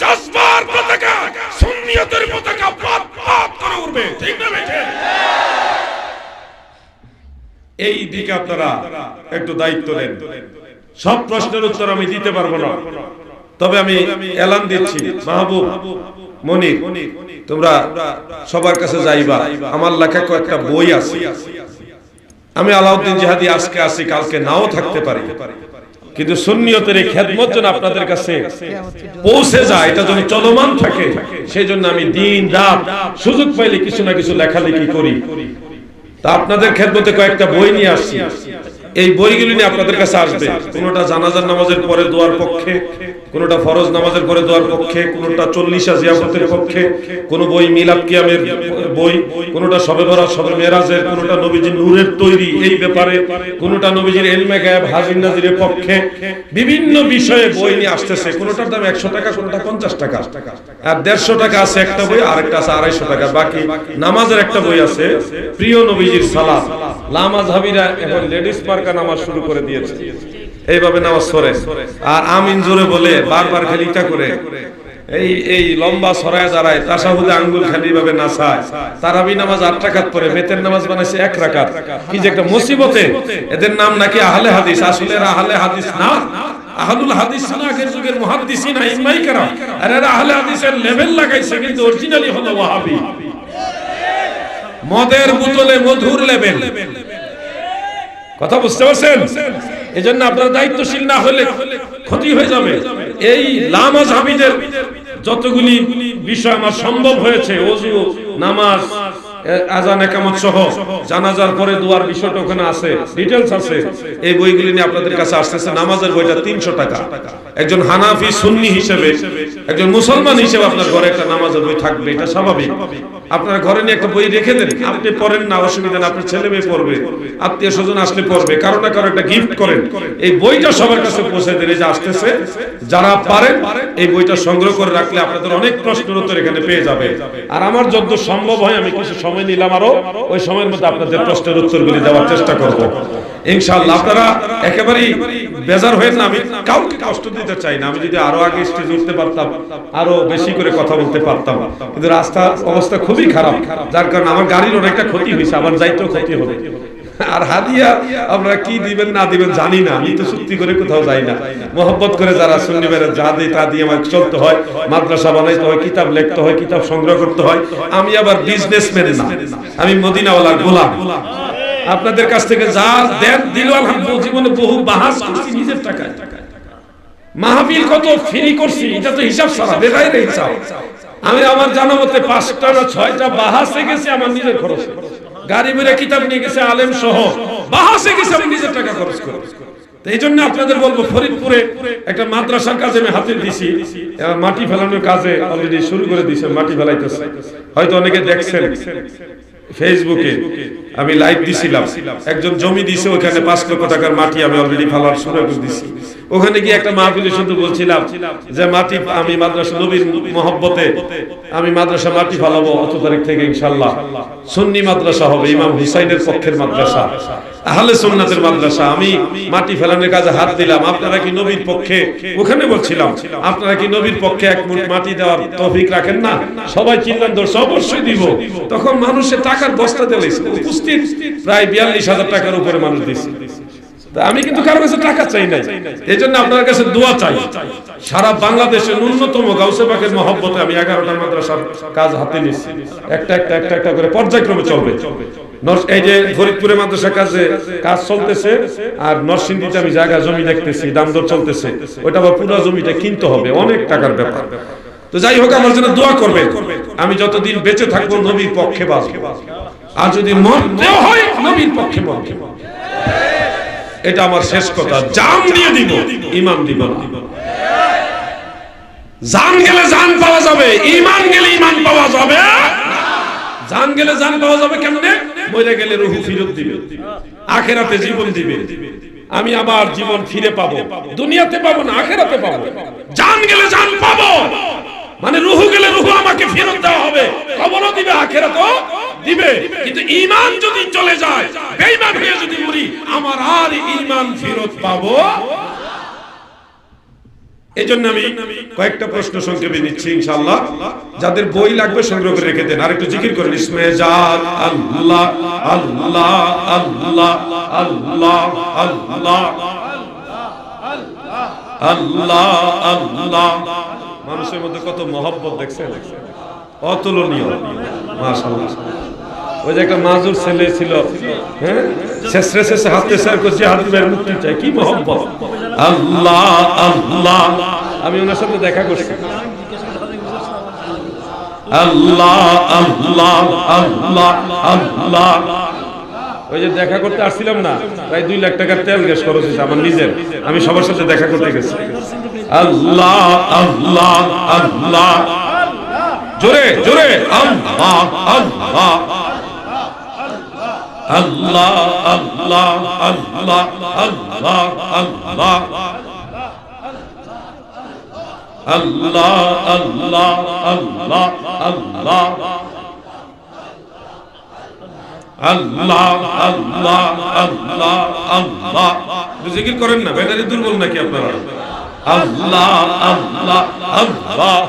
জজবার পতাকা, সুন্নিয়তের পতাকা পাত পাত করে উঠবে, ঠিক না বেঠে? এই দিকে আপনারা একটু দায়িত্ব নেন। সব প্রশ্নের উত্তর আমি দিতে পারবো না, তবে আমি এলান দিচ্ছি, মাহবুব, মনির, তোমরা সবার কাছে যাইবা। আমার লেখা কয়েকটা বই আছে। আমি আলাউদ্দিন জিহাদি আজকে আসি, কালকে নাও থাকতে পারি, কিন্তু সুন্নিয়তের এই খেদমত যেন আপনাদের কাছে পৌঁছে যায়, এটা যেন চলমান থাকে, সেই জন্য আমি দিন রাত সুযোগ পাইলে কিছু না কিছু লেখালেখি করি। তা আপনাদের খেদমতে কয়েকটা বই নিয়ে আসছি। এই বইগুলি নিয়ে আপনাদের কাছে আসবে। কোনটা জানাজার নামাজের পরে দোয়ার পক্ষে, কোনটা ফরজ নামাজের পরে দোয়ার পক্ষে, কোনটা 40 জিয়াফতের পক্ষে, কোন বই মিলাদ কিয়ামের বই, কোনটা শবে বরাত শবে মেরাজের, কোনটা নবীজির নূরের তৈরি এই ব্যাপারে, কোনটা নবীজির ইলমে গায়েব হাজির নাজিরের পক্ষে, বিভিন্ন বিষয়ে বই নিয়ে আসতেছে। কোনটার দাম 100 টাকা, কোনটা 50 টাকা, আর 150 টাকা আছে একটা বই, আরেকটা আছে 250 টাকা। বাকি নামাজের একটা বই আছে, প্রিয় নবীজির সালাত। লামাযহাবীরা এখন লেডিস মার্কা নামাজ শুরু করে দিয়েছে, এইভাবে নামাজ পড়ে আর আমিন জোরে বলে বারবার খালি ইটা করে এই লম্বা সরায় দাঁড়ায়, তাশাহুদে আঙ্গুল খালি ভাবে নাচায়। তারাবি নামাজ 8 রাকাত পড়ে, বেতের নামাজ বানাইছে 1 রাকাত। কি যে একটা মুসিবতে! এদের নাম নাকি আহলে হাদিস, আসলে এরা আহলে হাদিস না, আহলুল হাদিস না, আগের যুগের মুহাদ্দিসিন আইম্মাই কেরাম। আর এরা আহলে হাদিসের লেভেল লাগাইছে, কিন্তু অরিজিনালি হলো ওয়াহাবি। মদের বোতলে মধুর লেভেল। কথা বুঝতে পারছেন? এজন্য আপনারা দায়িত্বশীল না হলে ক্ষতি হয়ে যাবে। এই লামাযহাবীদের যতগুলি বিষয় আমার সম্ভব হয়েছে, ওযু, নামাজ, আযান, ইকামত সহ জানাজার পরে দোয়ার বিষয়টা ওখানে আছে, ডিটেইলস আছে। এই বইগুলি নিয়ে আপনাদের কাছে আসতেছে। নামাজের বইটা 300 টাকা। একজন হানাফি সুন্নি হিসেবে, একজন মুসলমান হিসেবে আপনার ঘরে একটা নামাজের বই থাকবে, এটা স্বাভাবিক। আপনার ঘরে নিয়ে একটা বই রেখে দেন, আপনি পড়েন না, অসুবিধা না, আপনার ছেলে মেয়ে পড়বে, আত্মীয় স্বজন আসলে পড়বে, কারো না কারো একটা গিফট করেন। এই বইটা সবার কাছে পৌঁছে দেন। এই যে আসতেছে, যারা পারেন এই বইটা সংগ্রহ করে রাখলে আপনাদের অনেক প্রশ্নের উত্তর এখানে পেয়ে যাবে। আর আমার যত সম্ভব হয় আমি কিছু সময় নিলাম, আরো ওই সময়ের মধ্যে আপনাদের প্রশ্নের উত্তরগুলি দেওয়ার চেষ্টা করব ইনশাআল্লাহ। আপনারা একেবারেই বেজার হয়ে না, আমি কাউকে কষ্ট দিতে চাই না। আমি যদি আরো আগে স্টেজে উঠতে পারতাম, আরো বেশি করে কথা বলতে পারতাম, কিন্তু রাস্তার অবস্থা খুবই খারাপ, যার কারণে আমার গাড়ির অনেকটা ক্ষতি হয়েছে, আমার যাইতেও ক্ষতি হবে। আর হাদিয়া আপনারা কি দিবেন না দিবেন জানি না, আমি তো সত্যি করে কোথাও যাই না। মোহব্বত করে যারা সুন্নি ভাইরা যা দেয় তা দিয়ে আমার চলতে হয়, মাদ্রাসা বানাইতে হয়, কিতাব লিখতে হয়, কিতাব সংগ্রহ করতে হয়। আমি আবার বিজনেসম্যান না, আমি মদিনাওয়ালার গোলাম। আপনাদের কাছ থেকে যা দেন দিল আলহামদুলিল্লাহ। জীবনে বহু বাহাস করছি নিজের টাকায়, মাহফিল কত ফ্রি করছি, এটা তো হিসাব ছাড়া, বেগাইরে হিসাব। আমি আমার জানা মতে 5টা না 6টা বাহাসে গেছি আমার নিজের খরচে, গাড়ি বেড়ে কিতাব নিয়ে গেছে আলেম সহ, বাহাসে গেছে আমি নিজের টাকা খরচ করে। এই জন্য আপনাদের বলবো, ফরিদপুরে একটা মাদ্রাসার কাজে আমি হাতে দিছি, মাটি ফেলানোর কাজে অলরেডি শুরু করে দিয়েছে, মাটি ফেলাইতেছে। হয়তো অনেকে দেখছেন ফেসবুকে, আমি লাইভ দিছিলাম। একজন জমি দিছে, ওখানে 5 লক্ষ টাকার মাটি আমি অলরেডি ফেলার শুরু করে দিছি। ওখানে গিয়ে একটা মাহফিলে শুধু বলছিলাম যে মাটি আমি মাদ্রাসা নবীর মহব্বতে আমি মাদ্রাসা মাটি ফেলাবো অত তারিখ থেকে ইনশাআল্লাহ। সুন্নি মাদ্রাসা হবে, ইমাম হুসাইনের পক্ষের মাদ্রাসা, আহলে সুন্নাতের মাদ্রাসা। আমি মাটি ফেলানোর কাজে হাত দিলাম। আপনারা কি নবীর পক্ষে, ওখানে বলছিলাম, আপনারা কি নবীর পক্ষে এক মুঠ মাটি দেওয়ার তৌফিক রাখেন না? সবাই চিল্লান ধরছে, অবশ্যই দিব। তখন মানুষের টাকার বস্তা দিয়েছে, উপস্থিত প্রায় 42,000 টাকার উপরে মানুষ দিয়েছে। আমি কিন্তু কারো কাছে টাকা চাই নাই, এই জন্য আপনার কাছে দোয়া চাই। সারা বাংলাদেশে ন্যূনতম গাউসে পাকের মহব্বতে আমি 11টা মাদ্রাসার কাজ হাতে নিচ্ছি, একটা করে পর্যায়ক্রমে চলবে। এই যে ফরিদপুরে মাদ্রাসা কাজ চলতেছে, আর নরসিংদীতে আমি জায়গা জমি দেখতেছি, দাম দর চলতেছে, ওইটা আবার পুরো জমিটা কিনতে হবে, অনেক টাকার ব্যাপার। তো যাই হোক, আমার জন্য দোয়া করবেন। আমি যতদিন বেঁচে থাকবো নবীর পক্ষে বাঁচবো, আর যদি মরতেও হয় নবীর পক্ষে মরবো। এটা আমার শেষ কথা। জান দিয়ে দিব, ঈমান দিব না। জান গেলে জান পাওয়া যাবে, ঈমান গেলে ঈমান পাওয়া যাবে। জান গেলে জান পাওয়া যাবে কেমনে? মরে গেলে রূহ ফেরত দিবে, আখিরাতে জীবন দিবে। আমি আবার জীবন ফিরে পাবো, দুনিয়াতে পাবো না, আখিরাতে পাবো। জান গেলে জান পাবো মানে রূহ গেলে রূহ আমাকে ফেরত দেওয়া হবে, কবরও দিবে, আখিরাতও দিবে। কিন্তু ঈমান যদি চলে যায়, বেঈমান হয়ে যদি মরি, আমার আর ঈমান ফেরত পাবো। এইজন্য আমি কয়েকটা প্রশ্ন সংক্ষেপে নিচ্ছি ইনশাআল্লাহ। যাদের বই লাগবে সংগ্রহ করে রেখে দেন। আর একটু জিকির করেন, ইসমে জাত আল্লাহ আল্লাহ আল্লাহ আল্লাহ আল্লাহ আল্লাহ আল্লাহ। মানুষের মধ্যে কত মহব্বত দেখছেন, অতুলনীয়, মাশাআল্লাহ। ওই যে একটা মাজুর ছেলে ছিল, হ্যাঁ, শেষে শেষে হাতে স্যার করছে, হাতে বের মুক্তি চাই, কি মহব্বত। আল্লাহ আল্লাহ। আমি ওনার সাথে দেখা করছি। আল্লাহ আল্লাহ আল্লাহ আল্লাহ। ওই যে দেখা করতে আসছিলাম না, প্রায় 2 লাখ টাকার তেল গ্যাস খরচ হয়েছে আমার নিজের। আমি সবার সাথে দেখা করতে গেছি। আল্লাহ আল্লাহ আল্লাহ। জোরে জোরে আল্লাহ আল্লাহ আল্লাহ আল্লাহ আল্লাহ আল্লাহ আল্লাহ আল্লাহ আল্লাহ আল্লাহ আল্লাহ আল্লাহ আল্লাহ আল্লাহ আল্লাহ। জিকির করেন না, ব্যাটারি দুর্বল নাকি আপনারা? আল্লাহ আল্লাহ আল্লাহ,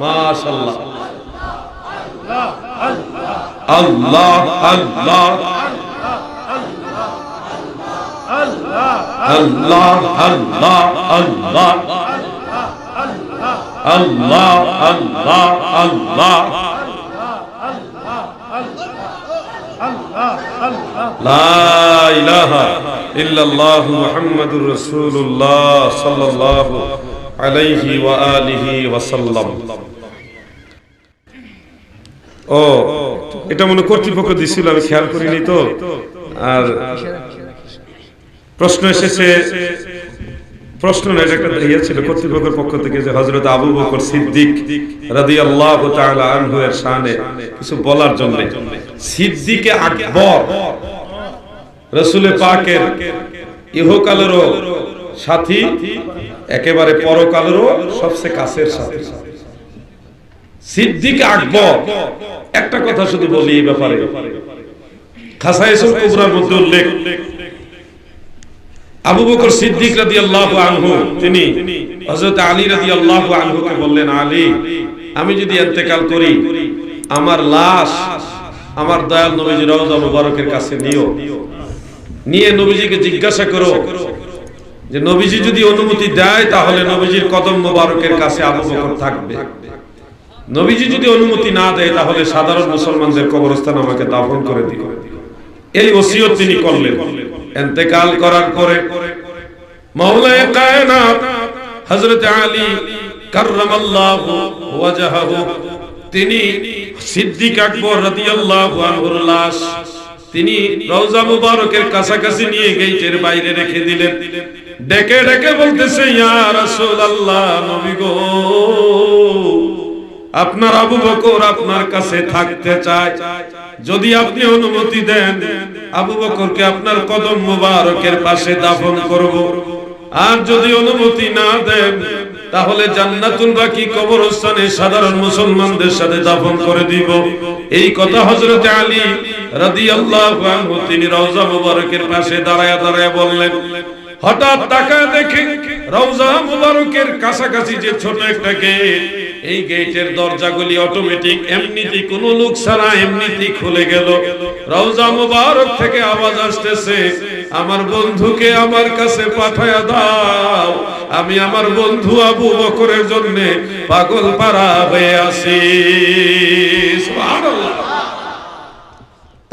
মাশাআল্লাহ। আল্লাহ আল্লাহ আল্লাহ আল্লাহ আল্লাহ আল্লাহ আল্লাহ আল্লাহ। লা ইলাহা ইল্লাল্লাহু মুহাম্মাদুর রাসূলুল্লাহ সাল্লাল্লাহু আলাইহি ওয়া আলিহি ওয়া সাল্লাম। ও, এটা মনে কর্তৃপক্ষ দিছিল, আমি খেয়াল করিনি তো। আর প্রশ্ন এসেছে, প্রশ্ন না, এটা একটা ইয়ে ছিল কর্তৃপক্ষের পক্ষ থেকে, যে হযরত আবু বকর সিদ্দিক রাদিয়াল্লাহু তাআলা আনহু এর শানে কিছু বলার জন্য। সিদ্দিকে আকবর রাসূল পাকের ইহকালেরও সাথী, একেবারে পরকালেরও সবচেয়ে কাছের সাথী। সিদ্দিক আকবর, একটা কথা শুধু বলি এই ব্যাপারে, খাসায়েসুল কুবরার মধ্যে উল্লেখ, আবু বকর সিদ্দিক রাদিয়াল্লাহু আনহু তিনি হযরত আলী রাদিয়াল্লাহু আনহুকে বললেন, আলী, আমি যদি ইন্তেকাল করি, আমার লাশ আমার দয়াল নবীজি রওজা মুবারকের কাছে নিও, নিয়ে নবীজিকে জিজ্ঞাসা করো যে নবীজি যদি অনুমতি দেয় তাহলে নবীজির কদম মুবারকের কাছে আবু বকর থাকবে। নবীজি যদি অনুমতি না দেয় তাহলে সাধারণ মুসলমানদের কবরস্থান আমাকে দাফন করে দিও। এই ওসিয়ত তিনি করলেন। ইন্তেকাল করার পরে মাওলায়ে কায়নাত হযরত আলী কাররামাল্লাহু ওয়াজহাহু তিনি সিদ্দিক আকবর রাদিয়াল্লাহু আনহুর লাশ তিনি রওজা মুবারকের কাছাকাছি নিয়ে গেটের বাইরে রেখে দিলেন। ডেকে ডেকে বলতেছে, ইয়া রাসূলুল্লাহ, নবী গো, আপনার আবু বকর আপনার কাছে থাকতে চায়, যদি আপনি অনুমতি দেন আবু বকরকে আপনার কদম মুবারকের পাশে দাফন করব, আর যদি অনুমতি না দেন তাহলে জান্নাতুল বাকি কবরস্থানে সাধারণ মুসলমানদের সাথে দাফন করে দিব। এই কথা হযরত আলী রাদিয়াল্লাহু আনহু তিনি রওজা মুবারকের পাশে দাঁড়ায়া দাঁড়ায়া বললেন। হঠাৎ তাকায় দেখে রওজা মুবারকের কাছাকাছি যে ছোট একটা গেট, এই গেটের দরজাগুলি অটোমেটিক, এমনিতেই কোনো লোক ছাড়া এমনিতেই খুলে গেল। রওজা মুবারক থেকে আওয়াজ আসতেছে, আমার বন্ধুকে আমার কাছে পাঠায়া দাও, আমি আমার বন্ধু আবু বকরের জন্য পাগল পারা হয়ে আছি। সুবহানাল্লাহ।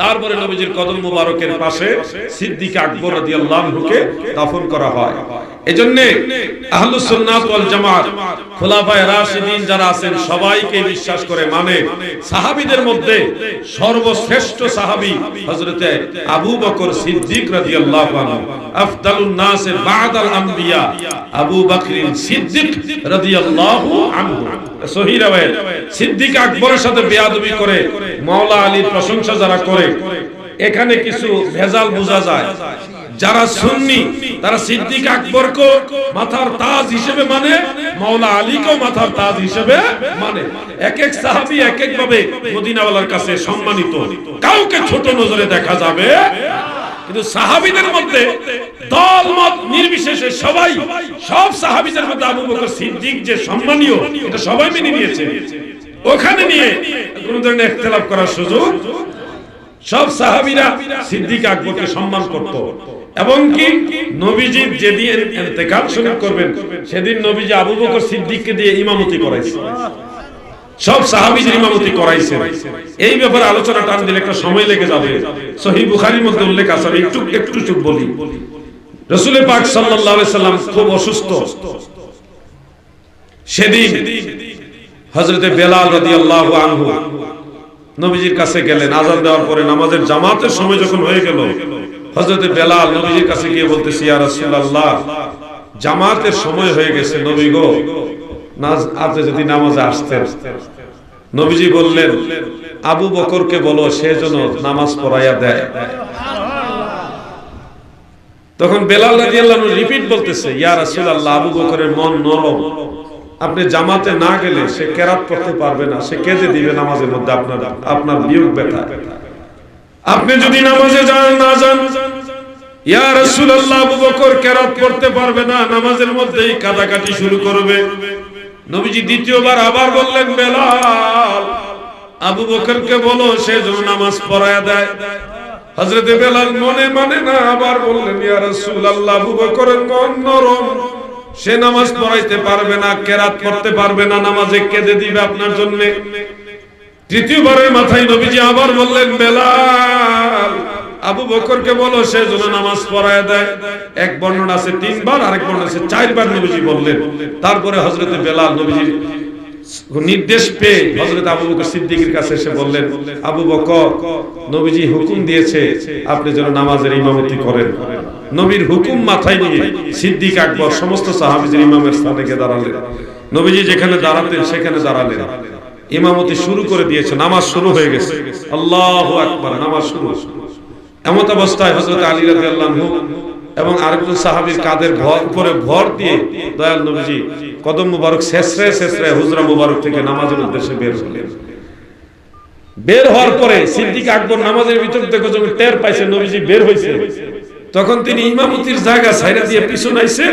তারপরে নবীজির কদম মুবারকের পাশে সিদ্দিক আকবর রাদিয়াল্লাহু আনহুকে দাফন করা হয়। এজন্য আহলুস সুন্নাত ওয়াল জামাত খোলাফায়ে রাশিদিন যারা আছেন সবাইকে বিশ্বাস করে মানে সাহাবীদের মধ্যে সর্বশ্রেষ্ঠ সাহাবী হযরতে আবু বকর সিদ্দিক রাদিয়াল্লাহু আনহু, আফদালুন নাস বা'দাল আম্বিয়া আবু বকর সিদ্দিক রাদিয়াল্লাহু আনহু। সহিহ রাওয়ায়াত। সিদ্দিক আকবরের সাথে বেয়াদবি করে মাওলা আলীর প্রশংসা যারা করে, এখানে কিছু ভেজাল বোঝা যায়। যারা সুন্নি তারা সিদ্দিক আকবরকে মাথার তাজ হিসেবে মানে, মাওলা আলীকেও মাথার তাজ হিসেবে মানে। এক এক সাহাবী এক এক ভাবে মদিনাওয়ালার কাছে সম্মানিত, কাউকে ছোট নজরে দেখা যাবে। কিন্তু সাহাবীদের মধ্যে দল মত নির্বিশেষে সবাই, সব সাহাবীদের মধ্যে আবু বকর সিদ্দিক যে সম্মানীয় এটা সবাই মেনে নিয়েছে। ওখানে নিয়ে কোন ধরনের ইখতিলাফ করার সুযোগ, সব সাহাবীরা সিদ্দিক আকবরকে সম্মান করত। এবং কি নবীজি যেদিন ইন্তেকাল শরীফ করবেন সেদিন নবীজি আবু বকর সিদ্দিককে দিয়ে ইমামতি করাইছে, সব সাহাবীদের ইমামতি করাইছে। এই ব্যাপারে আলোচনা টান দিলে একটা সময় লেগে যাবে। সহিহ বুখারীর মধ্যে উল্লেখ আছে, আমি একটু চুপ বলি। রাসূল পাক সাল্লাল্লাহু আলাইহি সাল্লাম খুব অসুস্থ। সেদিন হযরতে বেলাল রাদিয়াল্লাহু আনহু নবীজির কাছে গেলেন। আযান দেওয়ার পরে নামাজের জামাতের সময় যখন হয়ে গেল, হযরতে বেলাল নবীজির কাছে গিয়ে বলতেছে, ইয়া রাসূলুল্লাহ, জামাতের সময় হয়ে গেছে, নবী গো আপনি যদি নামাজে আসতেন। নবীজি বললেন, আবু বকরকে বলো সে যেন নামাজ পড়াইয়া দেয়। তখন বেলাল রাদিয়াল্লাহু আনহু রিপিট বলতেছে, ইয়া রাসূলুল্লাহ, আবু বকরের মন নরম, আপনি জামাতে না গেলে সে কেরাত পড়তে পারবে না, সে কেঁদে দিবে নামাজের মধ্যে আপনার বিয়োগ ব্যথা। আপনি যদি নামাজে না যান, ইয়া রাসূলুল্লাহ, আবু বকর কেরাত পড়তে পারবে না, নামাজের মধ্যেই কাঁদাকাটি শুরু করবে। নবীজি দ্বিতীয়বার আবার বললেন, বেলাল, আবু বকরকে বলো সে যেন নামাজ পড়ায়া দেয়। হযরতে বেলাল মনে মানে না, আবার বললেন, ইয়া রাসূলুল্লাহ, আবু বকরের মন নরম, সে নামাজ পড়াইতে পারবে না, কেরাত পড়তে পারবে না, নামাজে কেঁদে দিবে আপনার জন্য। তৃতীয়বারের মাথায় নবীজি আবার বললেন, বেলাল, আবু বকরকে বলো সে যেন নামাজ পড়ায় দেয়। এক বর্ণনা আছে 3 বার, আরেক বর্ণনা আছে 4 বার নবীজি বললেন। তারপরে হযরতে বেলাল নবীজির নির্দেশ পেয়ে হযরত আবু বকর সিদ্দিকের কাছে এসে বললেন, আবু বকর, নবীজি হুকুম দিয়েছে আপনি যেন নামাজের ইমামতি করেন। নবীর হুকুম মাথায় নিয়ে সিদ্দিক আকবর সমস্ত সাহাবীদের ইমামের স্থানে গিয়ে দাঁড়ালেন। নবীজি যেখানে দাঁড়াতেন সেখানে দাঁড়ালেন, ইমামতি শুরু করে দিয়েছে, নামাজ শুরু হয়ে গেছে। আল্লাহু আকবার, নামাজ শুরু। এমত অবস্থায় হযরত আলী রাদিয়াল্লাহু আনহু এবং আরেকজন সাহাবীর কাঁধের উপরে ভর দিয়ে দয়াল নবীজি কদম মুবারক শেষরে হুজরা মুবারক থেকে নামাজের উদ্দেশ্যে বের হলেন। বের হওয়ার পরে সিদ্দিক আকবর নামাজের ভিতর থেকে যখন টের পাইছে নবীজি বের হইছে, তখন তিনি ইমামতির জায়গা ছাইরা দিয়ে পিছন আইছে।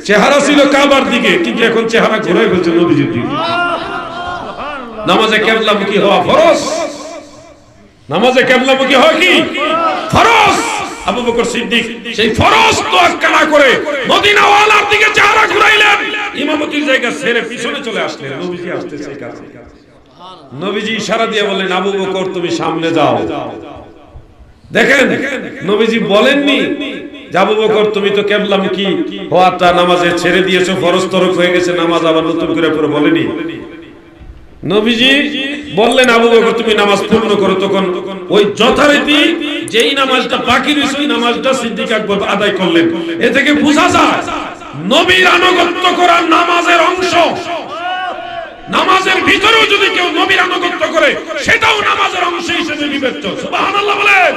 চেহারা ছিল কাবার দিকে, কিন্তু এখন চেহারা ঘুরে ফেলছে নবীজির দিকে। নামাজে কিবলামুখী হওয়া ফরজ, নামাজে কিবলামুখী হওয়া কি ফরজ। আবু বকর সিদ্দিক সেই ফরজ তোয়াক্কা না করে মদিনাওয়ালার দিকে চেহারা ঘুরাইলেন, ইমামতির জায়গা ছেড়ে পিছনে চলে আসলেন। নবীজি আসতেছে কাছে, নবীজি ইশারা দিয়ে বললেন, আবু বকর তুমি সামনে যাও। দেখেন নবীজি বলেননি যে আবু বকর তুমি তো কিবলামুখী হওয়াটা নামাজে ছেড়ে দিয়েছো, ফরজ তরক হয়ে গেছে, নামাজ আবার নতুন করে পড়ো, বলেনি। নবীজি বললেন, আবু বকর তুমি নামাজ পূর্ণ করো। তখন ওই যথারীতি যেই নামাজটা বাকি রয়েছে ওই নামাজটা সিদ্দিক আকবর আদায় করলেন। এ থেকে বোঝা যায় নবীর আনুগত্য করা নামাজের অংশ। নামাজের ভিতরেও যদি কেউ নবীর আনুগত্য করে সেটাও নামাজের অংশ হিসেবে বিবেচ্য। সুবহানাল্লাহ বলেন।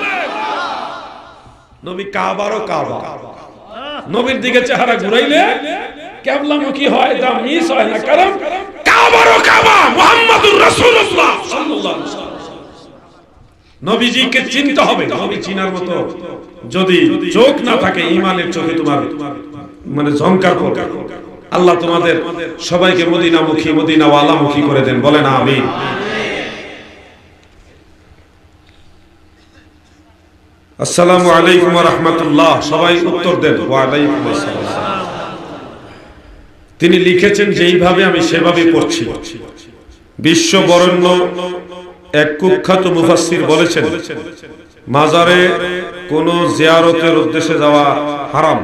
নবী কাবারও কাবা, নবীর দিকে চেহারা ঘুরাইলে কিবলামুখী হয়, তা মিস হয় না, কারণ কাবারও কাবা মুহাম্মাদুর রাসূলুল্লাহ সাল্লাল্লাহু আলাইহি ওয়াসাল্লাম। নবীজিকে চিনতে হবে। নবী চিনার মতো যদি চোখ না থাকে, ঈমানের চোখে তোমার মানে ঝংকার পড়ে। আল্লাহ তোমাদের সবাইকে মদিনামুখী, মদিনাওয়ালামুখী করে দেন, বলেন আমিন। আসসালামু আলাইকুম ওয়া রাহমাতুল্লাহ। সবাই উত্তর দেন, ওয়া আলাইকুম আসসালাম। তিনি লিখেছেন যেইভাবে আমি সেভাবেই পড়ছি। বিশ্ব বরেণ্য এক কুখ্যাত মুফাসসির বলেছেন, মাজারে কোনো জিয়ারতের উদ্দেশ্যে যাওয়া হারাম।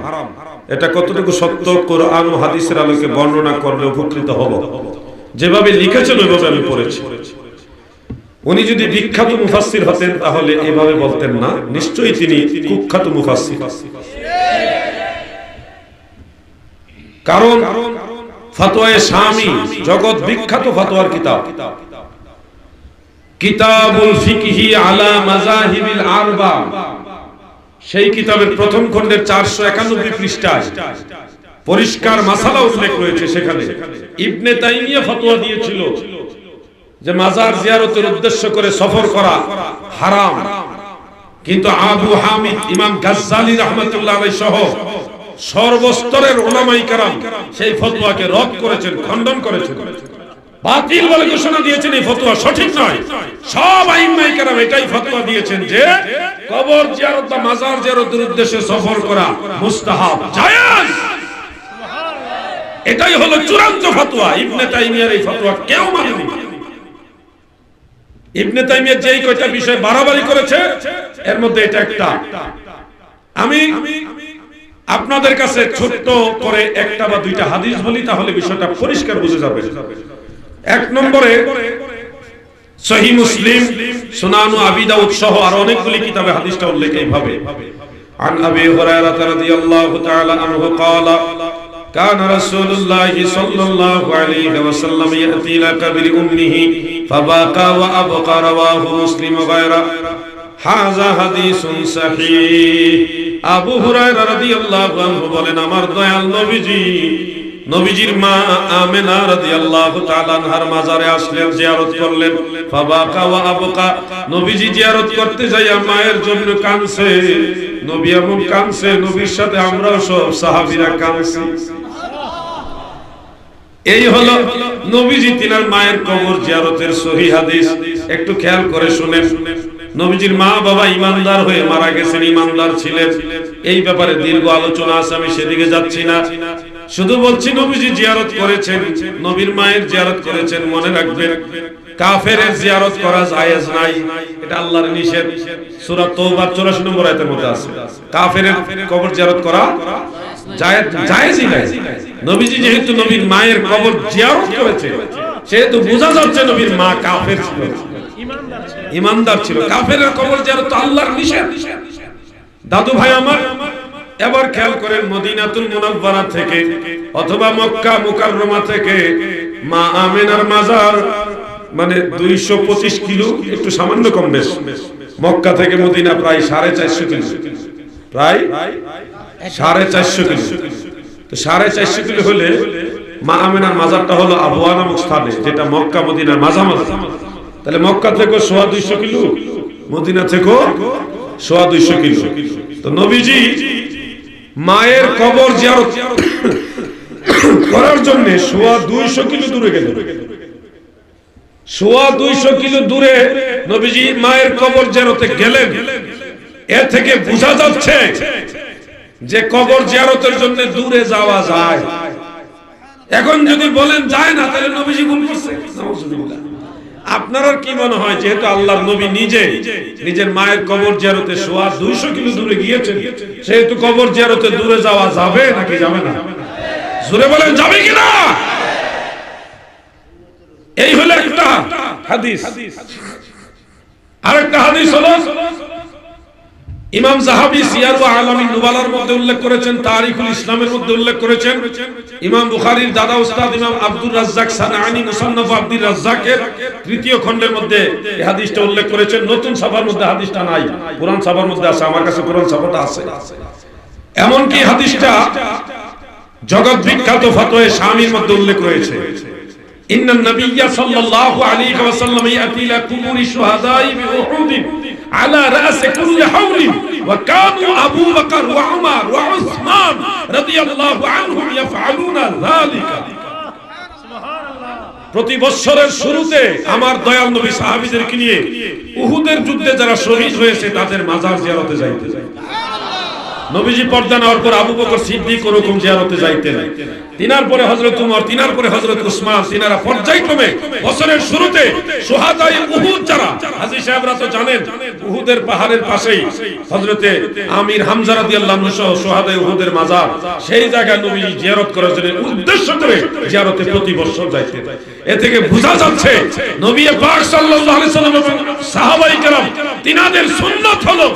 এটা কতটুকু সত্য কোরআন ও হাদিসের আলোকে বর্ণনা করলে উপকৃত হব। যেভাবে লিখেছেন ওইভাবে আমি পড়েছি। উনি যদি বিখ্যাত মুফাসসির হতেন তাহলে এভাবে বলতেন না, নিশ্চয়ই তিনি কুখ্যাত মুফাসসির। কারণ ফতোয়ায়ে শামী জগৎ বিখ্যাত ফতোয়ার কিতাব, কিতাবুল ফিকহি আলা মাযাহিবিল আরবা, সেই কিতাবের প্রথম খণ্ডের 491 পৃষ্ঠায় পরিষ্কার মাসালা উল্লেখ রয়েছে। সেখানে ইবনে তাইমিয়া ফতোয়া দিয়েছিল যে মাজার জিয়ারতের উদ্দেশ্য করে সফর করা হারাম, কিন্তু আবু হামিদ ইমাম গাজ্জালি রাহমাতুল্লাহ আলাইহি সহ সর্বস্তরের উলামায়ে কেরাম সেই ফতোয়াকে রদ করেছেন, খণ্ডন করেছেন, বাতিল বলে ঘোষণা দিয়েছেন। এই ফতোয়া সঠিক নয়। সব আইম্মায়ে কেরাম এটাই ফতোয়া দিয়েছেন যে কবর জিয়ারত বা মাজার জিয়ারতের উদ্দেশ্যে সফর করা মুস্তাহাব, জায়েজ। এটাই হলো চূড়ান্ত ফতোয়া। ইবনে তাইমিয়ার এই ফতোয়া কেউ মানেনি। ইবনে তাইমিয়া যেই কয়টা বিষয় বাড়াবাড়ি করেছে এর মধ্যে এটা একটা। আমি আপনাদের কাছে ছোট্ট করে একটা বা দুইটা হাদিস বলি, তাহলে বিষয়টা পরিষ্কার বুঝে যাবে। এক নম্বরে সহিহ মুসলিম, সুনান আবি দাউদ সহ আর অনেকগুলি কিতাবে হাদিসটা উল্লেখ এইভাবে। আন আবি হুরায়রা রাদিয়াল্লাহু তাআলা আনহু قال كان رسول الله صلى الله عليه وسلم يأتي إلى قبر أمه فبكى وأبكى رواه مسلم وغيره هذا حديث صحيح। আবু হুরায়রা রাদিয়াল্লাহু আনহু বলেন, আমার দয়াল নবীজির মা আমেনা রাদিয়াল্লাহু তাআলা আনহার মাজারে আসলেন, জিয়ারত করলেন। ফাবাকা ওয়া আবকা, নবীজি জিয়ারত করতে যাইয়া মায়ের জন্য কাঁদছে। নবী এমন কাঁদছে, নবীর সাথে আমরাও সব সাহাবীরা কাঁদছি। এই হলো নবীজি তিনার মায়ের কবর জিয়ারতের সহিহ হাদিস। একটু খেয়াল করে শুনেন। নবীজির মা বাবা ইমানদার হয়ে মারা গেছেন, ইমানদার ছিলেন। এই ব্যাপারে দীর্ঘ আলোচনা আছে, আমি সেদিকে যাচ্ছি না। শুধু বলছি নবীজি জিয়ারত করেছেন, নবীর মায়ের জিয়ারত করেছেন। মনে রাখবেন, কাফেরের জিয়ারত করা জায়েজ নাই, এটা আল্লাহর নিষেধ। সূরা তাওবার 84 নম্বর আয়াতের মধ্যে আছে, কাফেরের কবর জিয়ারত করা জায়েজই নাই। নবীজি যেহেতু নবীর মায়ের কবর জিয়ারত করেছে, সেহেতু বোঝা যাচ্ছে নবীর মা কাফের ছিল, ইমানদার ছিল। কাফেরের কবর জিয়ারত তো আল্লাহর নিষেধ। দাদু ভাই আমার, এবার খেয়াল করেন, মদিনাতুল মুনাওয়ারা থেকে অথবা মক্কা মুকাররমা থেকে মা আমেনার মাজার মানে 225 কিলো, একটু সামান্য কম বেশ। মক্কা থেকে মদিনা প্রায় 450 কিলো, প্রায় 450 কিলো। তো 450 কিলো হলে মা আমেনার মাজারটা হলো আবওয়া নামক স্থানে, যেটা মক্কা মদিনার মাঝামাঝি। তাহলে মক্কা থেকে 250 কিলো, মদিনা থেকে 250 কিলো। তো নবীজি মায়ের কবর জিয়ারত করার জন্য 250 কিলো দূরে গেলেন। 250 কিলো দূরে নবীজি মায়ের কবর জিয়ারতে গেলেন। এ থেকে বোঝা যাচ্ছে যে কবর জিয়ারতের জন্য দূরে যাওয়া যায়। এখন যদি বলেন যায় না, তাহলে নবীজি ভুল করছে। নাউজুবিল্লাহ। আপনার কি মনে হয়, যেহেতু আল্লাহর নবী নিজে নিজের মায়ের কবর জিয়ারতে 250 কিলো দূরে গিয়েছেন, সেহেতু কবর জিয়ারতে দূরে যাওয়া যাবে নাকি যাবে না? জোরে বলেন, যাবে কিনা? এই হলো একটা হাদিস। আরেকটা হাদিস হলো ইমাম যাহাবী সিয়ার ওয়া আলামিন নুবালার মধ্যে উল্লেখ করেছেন, তারিখুল ইসলামের মধ্যে উল্লেখ করেছেন। ইমাম বুখারীর দাদা উস্তাদ ইমাম আব্দুর রাজ্জাক সানাআনী মুসান্নাফ আব্দুর রাজ্জাকের 3য় খণ্ডের মধ্যে এই হাদিসটা উল্লেখ করেছেন। নতুন ছাপার মধ্যে হাদিসটা নাই, পুরান ছাপার মধ্যে আছে। আমার কাছে পুরান ছাপাটা আছে। এমন কি হাদিসটা জগৎ বিখ্যাত ফতোয়া শামীর মধ্যে উল্লেখ রয়েছে। ইন্নান নাবিয়্যা সাল্লাল্লাহু আলাইহি ওয়াসাল্লাম ইয়াতি ইলা কুবুরি শুহাদাই বিউহুদ على رأس كل حول وكانوا أبو بكر وعمر وعثمان رضي الله عنهم يفعلون ذلك। প্রতি বছরের শুরুতে আমার দয়াল নবী সাহাবীদেরকে নিয়ে উহুদের যুদ্ধে যারা শহীদ হয়েছে তাদের মাজার জিয়ারতে যাইতে। নবীজি পর্দা নেওয়ার পর আবু বকর সিদ্দিক ওরকম জিয়ারতে যাইতেন, তিনার পরে হযরত উমর, তিনার পরে হযরত উসমান, তিনারা পর্যায়ক্রমে বছরের শুরুতে শুহাদায়ে উহুদ যারা, হাজী সাহেবরা তো জানেন উহুদের পাহাড়ের পাশেই হযরতে আমির হামজা রাদিয়াল্লাহু আনহু সহ শুহাদায়ে উহুদের মাজার, সেই জায়গায় নবীজি জিয়ারত করার জন্য উদ্দেশ্য করে জিয়ারতে প্রতি বছর যাইতেন। এ থেকে বোঝা যাচ্ছে নবী পাক সাল্লাল্লাহু আলাইহি সাল্লাম এবং সাহাবায়ে কেরাম তিনাদের সুন্নাত হলো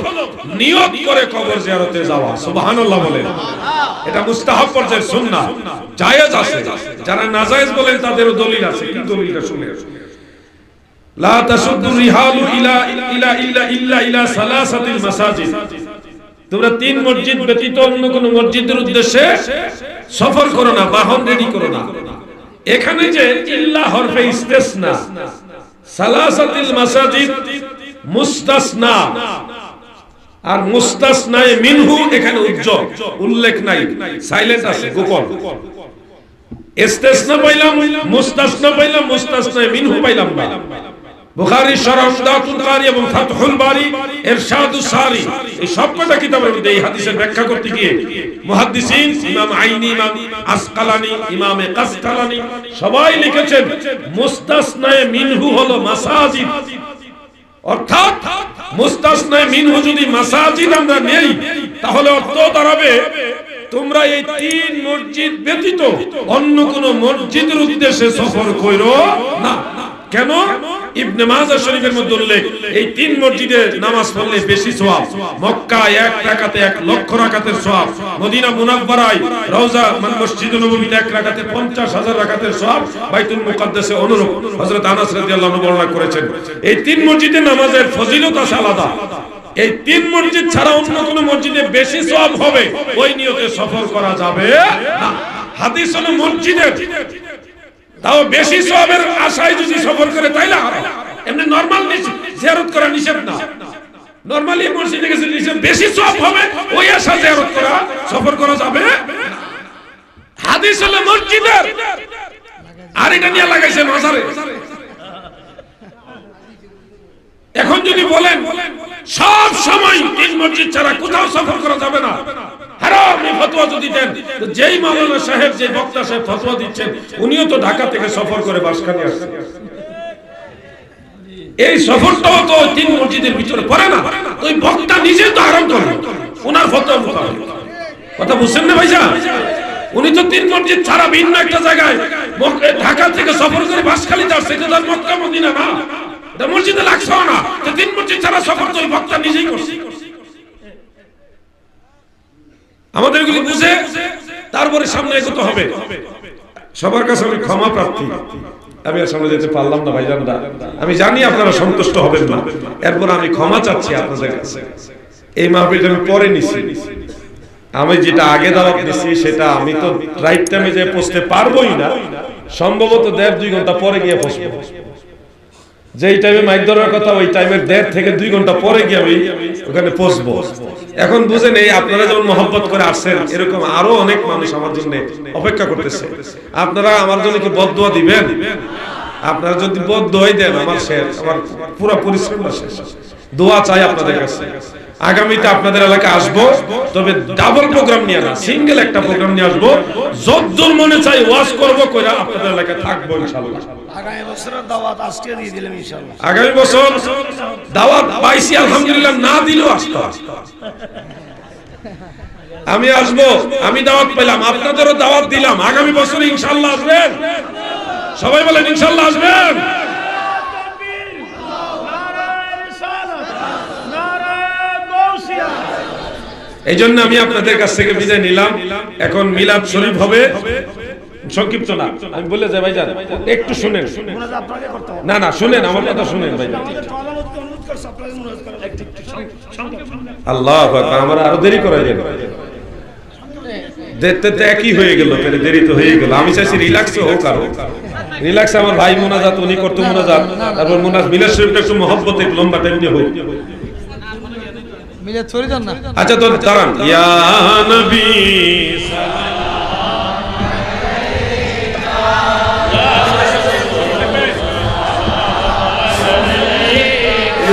নিয়ত করে কবর জিয়ারতে যাওয়া। সুবহানাল্লাহ বলেন। এটা মুস্তাহাব পর্যায়ের সুন্নাহ, জায়েজ আছে। যারা নাজায়েজ বলেন তাদেরও দলিল আছে। কি দলিলটা শুনে? লা তাশুদ্দু রিহালু ইলা সালাসাতিল মাসাজিদ, তোমরা তিন মসজিদ ব্যতীত অন্য কোন মসজিদের উদ্দেশ্যে সফর করো না, বাহন রেডি করো না। এখানে যে ইল্লা হরফে ইস্তিসনা, সালাসাতিল মাসাজিদ মুস্তাসনা, আর মুস্তাসনায়ে মিনহু এখানে উজ্জ্বল উল্লেখ নাই, সাইলেন্ট আছে, গোপন। ইস্তিসনা পাইলাম, মুস্তাসনা পাইলাম, মুস্তাসনায়ে মিনহু পাইলাম না। বুখারী শরহ উমদাতুল কারি এবং ফাতহুল বারি, ইরশাদুস সারি, এই সবকটা কিতাবের মধ্যে এই হাদিসের ব্যাখ্যা করতে গিয়ে মুহাদ্দিসিন ইমাম আইনি, ইমাম আসকালানি, ইমামে কাসকালানি সবাই লিখেছেন মুস্তাসনায়ে মিনহু হলো মাসাজিদ। অর্থাৎ মুস্তাসনায়ে মিনহু যদি মাসাজিদ আমরা নেই, তাহলে অর্থ দাঁড়াবে তোমরা এই তিন মসজিদ ব্যতীত অন্য কোন মসজিদের উদ্দেশ্যে সফর করো না। কেন? ইবনে মাজাহ শরীফের মধ্যে উল্লেখ, এই তিন মসজিদে নামাজ পড়লে বেশি সওয়াব। মক্কায় 1 রাকাতে 1 লক্ষ রাকাতের সওয়াব, মদিনা মুনাওয়ারায় রওজা মসজিদুন নববীতে 1 রাকাতে 50,000 রাকাতের সওয়াব, বাইতুল মুকাদ্দাসে অনুরূপ। হযরত আনাস রাদিয়াল্লাহু আনহু বর্ণনা করেছেন এই তিন মসজিদে নামাজের ফজিলত আছে আলাদা। এই তিন মসজিদ ছাড়া অন্য কোন মসজিদে বেশি সওয়াব হবে, ওই নিয়তে সফর করা যাবে না। হাদিস হলো মসজিদের তাও বেশি সওয়াবের আশায় যদি সফর করে তাইলে হারাম। এমনি নরমাল জিয়ারত করা নিষেধ না। নরমালি মসজিদে গেছে নিষেধ, বেশি সওয়াব হবে ওই আশা জিয়ারত করা, সফর করা যাবে না। হাদিস হলো মসজিদের, আর এটা নিয়ে লাগাইছে মাজারে। এখন যদি বলেন সব সময় তিন মসজিদ ছাড়া কোথাও সফর করা যাবে না, হারাম, এই ফতোয়া যদি দেন, তো যেই মাওলানা সাহেব, যে বক্তা সাহেব ফতোয়া দিচ্ছেন, উনিও তো ঢাকা থেকে সফর করে বাসখালী আসছেন। এই সফরটাও তো তিন মসজিদের ভিতরে পড়ে না, ওই বক্তা নিজে তো হারাম করে ওনার ফতোয়া মোতাবেক। কথা বুঝছেন না ভাইজান? উনি তো তিন মসজিদ ছাড়া ভিন্ন একটা জায়গায় ঢাকা থেকে সফর করে বাসখালীতে আসছে, এটা তার মক্কা মদিনা না, এটা মসজিদে লাগছে না। তো তিন মসজিদ ছাড়া সফর তো ওই বক্তা নিজেই করছে। আমাদের এগুলি বুঝে তারপরে সামনে এগোতে হবে। সবার কাছে আমি ক্ষমা প্রার্থী, আমি আর সামনে যেতে পারলাম না ভাইজানরা, আমি জানি আপনারা সন্তুষ্ট হবেন না, এরপর আমি ক্ষমা চাচ্ছি আপনাদের কাছে। এই মাহফিলটা আমি পরে নিছি, আমি যেটা আগে দাওয়াত দিছি সেটা আমি তো রাইট টাইমে যে পৌঁছতে পারবোই না, সম্ভবত 1.5-2 ঘন্টা পরে গিয়ে পৌঁছবো। যেই টাইমে মাইক ধরার কথা ওই টাইমের 1.5 থেকে 2 ঘন্টা পরে গিয়ে আমি ওখানে পৌঁছবো। এখন বুঝেন, এই আপনারা যেমন মহব্বত করে আসছেন, এরকম আরো অনেক মানুষ আমার জন্য অপেক্ষা করতেছে। আপনারা আমার জন্য কি বদদুয়া দিবেন? আপনারা যদি বদদুয়াই দেন, আমার শেষ, আমার পুরো পরিশ্রম শেষ। দোয়া চাই আপনাদের কাছে। আগামীতে আপনাদের এলাকায় আসবো, তবে ডাবল প্রোগ্রাম নিয়ে না, সিঙ্গেল একটা প্রোগ্রাম নিয়ে আসবো। যতদূর মনে চাই ওয়াজ করবো, কইরা আপনাদের এলাকায় থাকবো ইনশাআল্লাহ। আগামী বছরের দাওয়াত আজকে দিয়ে দিলাম ইনশাআল্লাহ। আগামী বছর দাওয়াত পাইছি আলহামদুলিল্লাহ, না দিলেও আসতো। আমি আসবো, আমি দাওয়াত পেলাম, আপনাদেরও দাওয়াত দিলাম। আগামী বছর ইনশাআল্লাহ আসবেন, সবাই বলেন ইনশাআল্লাহ আসবেন। এই জন্য আমি আপনাদের কাছ থেকে বিদায় নিলাম। এখন মিলাদ শরীফ হবে, সংক্ষিপ্ত না, আমি বলে যাই ভাইজান, একটু শুনেন। না না শুনেন, আমার কথা শুনেন ভাইজান। আল্লাহু আকবার, আমার আরো দেরি করা যাবে, দেখতে তো একই হয়ে গেল, তাহলে দেরি তো হয়ে গেল। আমি চাইছি রিল্যাক্স হোক, আর রিল্যাক্স আমার ভাই মোনাজাত উনি করতো মোনাজাত, তারপর মিলাদ শরীফটা একটু মহব্বতে লম্বা টাইম দিয়ে হোক। মিলাদ ছড়ি দেন না। আচ্ছা তো দাঁড়ান। ইয়া নবী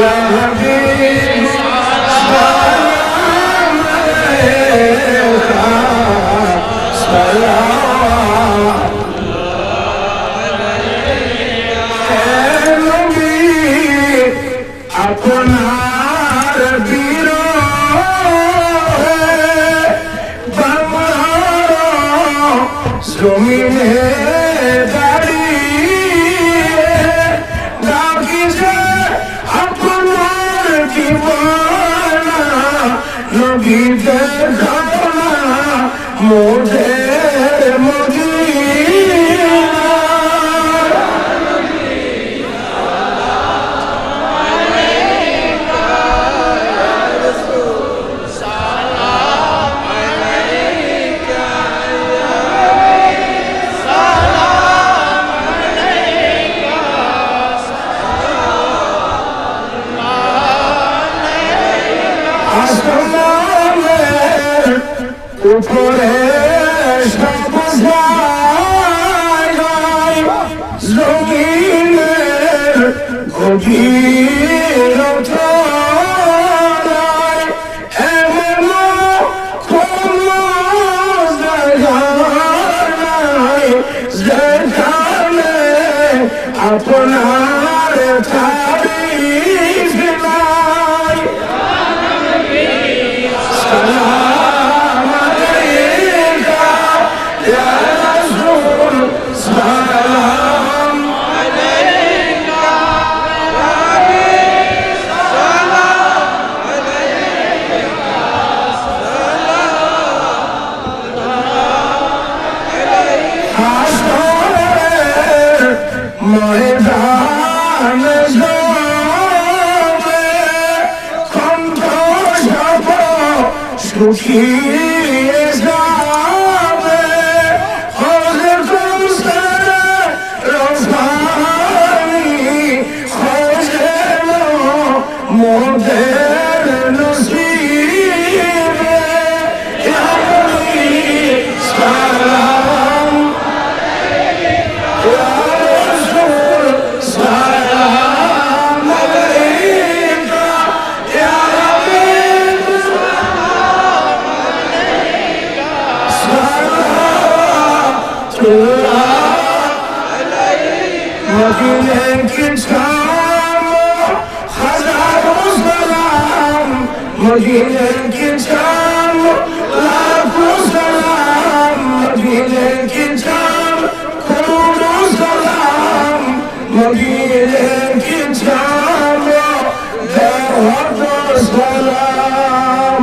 Ya Habib, আপনার বিরহে বাংলার জমিনে দাঁড়িয়ে ডাকি যে আপনার দিওয়ানা নবীদের ঘটনা মোদের মদিনা। আসমানের উপরে সবুজ জায়গায় জমিনের গভীরতায় এমন কোনো জায়গা নাই যেখানে আপনার তারিফ নাই। সালাম আলাইকা ইয়া রাসূল, সালাম আলাইকা ইয়া হাবিব, সালাম আলাইকা, হাসরের ময়দানে যাবে কণ্ঠ সব শুকিয়ে যাবে, হযরত কৌসার রফানি খোঁজেন মোদের নসিবে। ইয়া হাবিব, সালাম ইয়া রাসূল, সালাম আলাইকা ইয়া হাবিব, মদিনে কি ছাম হাজারো সালাম, মদিনে কি ছাম লাখো সালাম, মদিনে কি ছাম করোড়ো সালাম, মদিনে কি ছাম লাখো সালাম।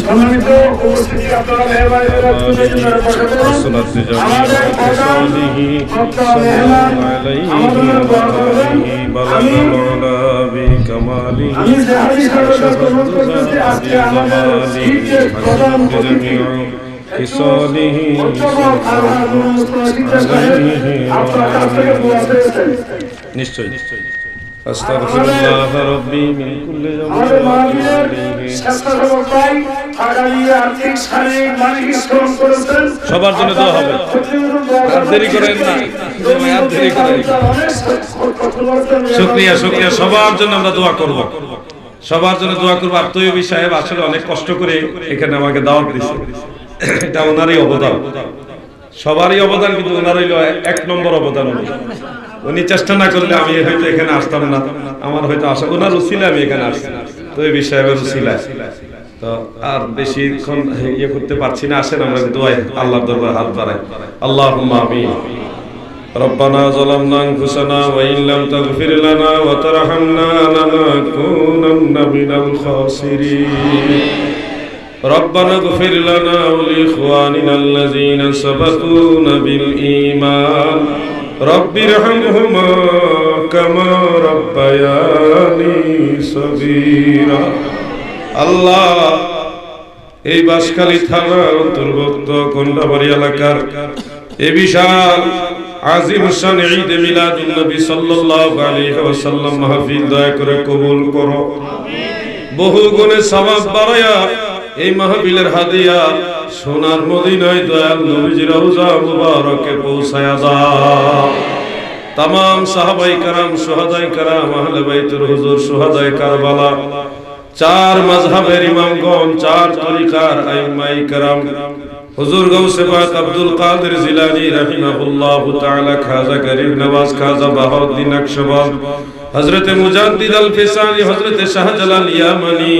সম্মানিত উপস্থিতি, আপনারা মেহরবানি করে তুলে ধরে বসে পড়ুন। আমাদের প্রধান বক্তা মেহমান আমাদের দোয়া করবেন। আমি যে হাদিস কথা গ্রহণ করতেছি, আজকে আমাদের শীতের প্রধান অতিথি আপনার কাছ থেকে দোয়া চেয়েছেন। নিশ্চয়ই আস্তাগফিরুল্লাহ রাব্বি মিন কুল্লি আমাদের মাহফিলের স্বেচ্ছাসেবক ভাই আগামী আর্থিক শারীরিক মানসিক শ্রম করেছেন। সবার জন্য দোয়া হবে, আর দেরি করেন না, আর দেরি করেন। শুকরিয়া শুকরিয়া, সবার জন্য আমরা দোয়া করব, সবার জন্য দোয়া করব। আর তৈয়বী সাহেব আসলে অনেক কষ্ট করে এখানে আমাকে দাওয়াত দিয়েছে, এটা ওনারই অবদান, সবারই অবদান, কিন্তু ওনার হইল এক নম্বর অবদান। উনি চেষ্টা না করলে আমি হয়তো এখানে আসতাম না, আমার হয়তো আসা ওনার উসিলা আমি এখানে আসছি, তৈয়বী সাহেবের উসিলা। তো আর বেশিক্ষণ ইয়ে করতে পারছি না, আসেন আমরা দোয়ায় আল্লাহর দরবারে হাত বাড়াই। আল্লাহুম্মা আমিন। ربنا ظلمنا أنفسنا وإن لم تغفر لنا وترحمنا لنكونن من الخاسرين ربنا اغفر لنا ولإخواننا الذين سبقونا بالإيمان رب ارحمهما كما ربياني صغيرا আল্লাহ এই বাঁশখালী থানার অন্তর্ভুক্ত কোন্ডাবাড়ি এলাকার এই বিশাল আজিম শান ঈদ মিলাদুন নবী সাল্লাল্লাহু আলাইহি ওয়াসাল্লাম মাহফিল দয়া করে কবুল করো, বহু গুণে সওয়াব বাড়ায়া এই মাহফিলের হাদিয়া সোনার মদিনায় দয়াল নবীজির রওজা মুবারকে পৌঁছায়া দাও। तमाम সাহাবায়ে کرام শুহাদায়ে کرام আহলে বাইতুর হুজুর শুহাদায়ে কারবালা, চার মাযহাবের ইমামগণ, চার তরিকার আইম্মায়ে کرام, হুজুর গাউসে পাক আব্দুল কাদের জিলানী রাহিমাহুল্লাহু তাআলা, খাজা গরিব নওয়াজ, খাজা বাহাউদ্দিন নকশবন্দ, হযরত মুজাদ্দিদ আল ফিসানি, হযরত শাহজালাল ইয়ামানি,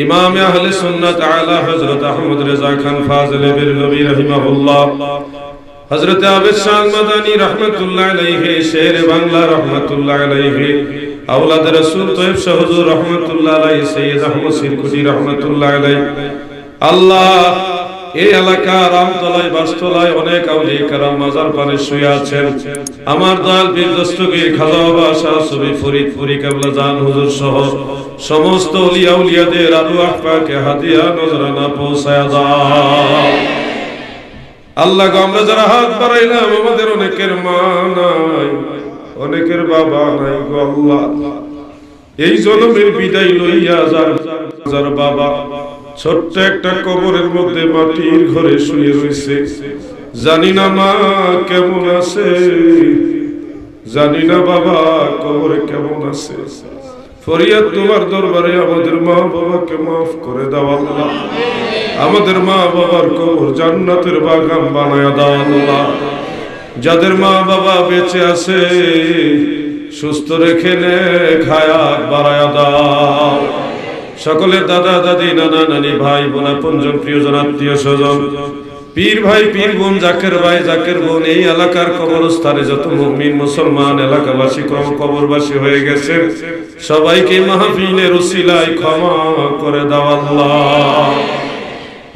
ইমাম আহলে সুন্নাত আলা হযরত আহমদ রেজা খান ফাজিল বিরলভী রাহিমাহুল্লাহ, হযরত আবেদ শাহ মাদানী রাহমাতুল্লাহ আলাইহি, শের বাংলা রাহমাতুল্লাহ আলাইহি, আওলাদ রাসূল তৈয়ব শাহ হুজুর রাহমাতুল্লাহ আলাইহি, সৈয়দ আহমদ সিরকুটি রাহমাতুল্লাহ আলাইহি। আল্লাহ, এই এলাকার আমতলায় বাসতলায় অনেক আউলিয়া কেরাম মাজার পানে শুয়ে আছেন। আমার দয়াল পীর দস্তগীর খাজা বাবা শাহ সুফি ফরিদপুরি কেবলা জান হুজুর সহ সমস্ত ওলিয়া উলিয়াদের আরওয়াহ পাকে হাদিয়া নজরানা পৌঁছায়া দাও। আল্লাহ গো, আমরা যারা হাত বাড়াইলাম আমাদের অনেকের মা নাই, অনেকের বাবা নাই গো আল্লাহ। এই জনমের বিদায় লইয়া যার বাবা ছোট্ট একটা কবরের মধ্যে মাটির ঘরে শুয়ে রয়েছে, জানি না মা কেমন আছে, জানি না বাবা কবরে কেমন আছে। ফরিয়াদ তোমার দরবারে, আমাদের মা বাবাকে মাফ করে দাও আল্লাহ। আমাদের মা বাবার কবর জান্নাতের বাগান বানায়া দাও আল্লাহ। যাদের মা বাবা বেঁচে আছে সুস্থ রেখে নেক হায়াত বাড়ায়া দাও। সকলের দাদা দাদি নানা নানি ভাই বোন আপনজন প্রিয়জন আত্মীয় স্বজন পীর ভাই পীর বোন জাকের ভাই জাকের বোন এই এলাকার কবরস্থানে যত মুমিন মুসলমান এলাকাবাসী কবরবাসী হয়ে গেছে সবাইকে মাহফিলের উসিলায় ক্ষমা করে দাও আল্লাহ।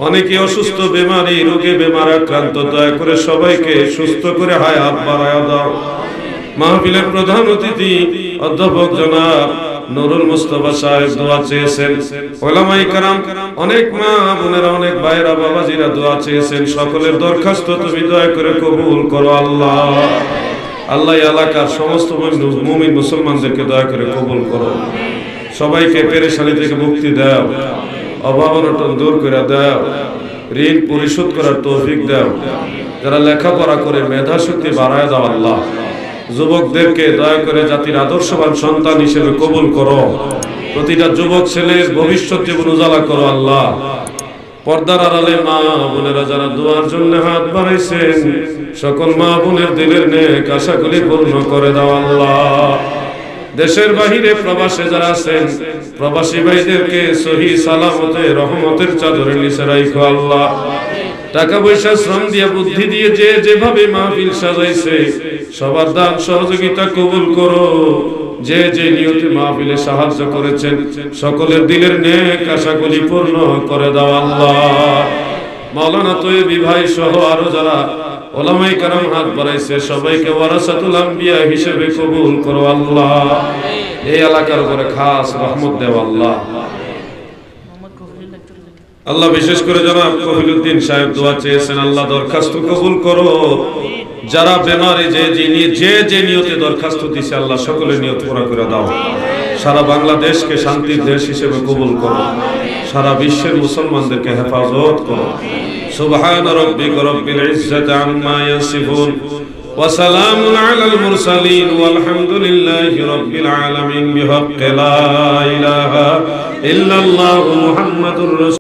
অনেকে অসুস্থ বেমারি রোগে বেমার আক্রান্ত, দয়া করে সবাইকে সুস্থ করে হায়াত বাড়ায়া দাও। মাহফিলের প্রধান অতিথি অধ্যাপক জনাব নুরুল মুস্তাফা সাহেব দোয়া চেয়েছেন, ওলামায়ে কেরাম অনেক মা বোনেরা অনেক ভাইরা বাবাজিরা দোয়া চেয়েছেন। সকলের দরখাস্ত তুমি দয়া করে কবুল করো আল্লাহ। আল্লাহ এলাকার সমস্ত মুমিন মুসলমানদেরকে দয়া করে কবুল করো। সবাইকে পেরেশানি থেকে মুক্তি দাও, অভাব অনটন দূর করে দাও, ঋণ পরিশোধ করার তৌফিক দাও। যারা লেখাপড়া করে মেধা শক্তি বাড়ায় দাও আল্লাহ। যুবকদেরকে দয়া করে জাতির আদর্শবান সন্তান হিসেবে কবুল করো। প্রতিটা যুবক ছেলের ভবিষ্যৎ জীবন উজালা করো আল্লাহ। পর্দার আড়ালে মা বোনেরা যারা দোয়ার জন্য হাত বাড়াইছেন সকল মা বোনের দিলের নেক আশাগুলি পূর্ণ করে দাও আল্লাহ। দেশের বাহিরে প্রবাসে যারা আছেন প্রবাসী ভাইদেরকে সহি সালামতে রহমতের চাদরে নিচে রাখো আল্লাহ। টাকা পয়সা শ্রম দিয়ে বুদ্ধি দিয়ে যে যেভাবে মাহফিল সাজাইছে সবার দান সহযোগিতা কবুল করো। যে যে নিয়তে মাহফিলে সাহায্য করেছেন সকলের দিলের নেক আশাগুলি পূর্ণ করে দাও আল্লাহ। মাওলানা তৈয়বী ভাই সহ আরো যারা ওলামায়ে কেরাম হাত বাড়াইছে সবাইকে ওয়ারাসাতুল আম্বিয়া হিসেবে কবুল করো আল্লাহ। এই এলাকার উপরে খাস রহমত দেও আল্লাহ। আল্লাহ বিশেষ করে জনাব কফিলউদ্দিন সাহেব দোয়া চেয়েছেন, আল্লাহ দরখাস্ত কবুল করো। যারা বেমারে যে যে নিয়তে দরখাস্ত দিছে আল্লাহ সকলের নিয়ত পুরা করে দাও। সারা বাংলাদেশকে শান্তির দেশ হিসেবে কবুল করো। সারা বিশ্বের মুসলমানদেরকে হেফাজত করো। সুবহান রাব্বিকা রাব্বিল ইজ্জাতি আম্মা ইয়াসিফুন ওয়া সালামুন আলাল মুরসালিন ওয়ালহামদুলিল্লাহি রাব্বিল আলামিন বিহাক্কি লা ইলাহা ইল্লাল্লাহু মুহাম্মাদুর রাসূল।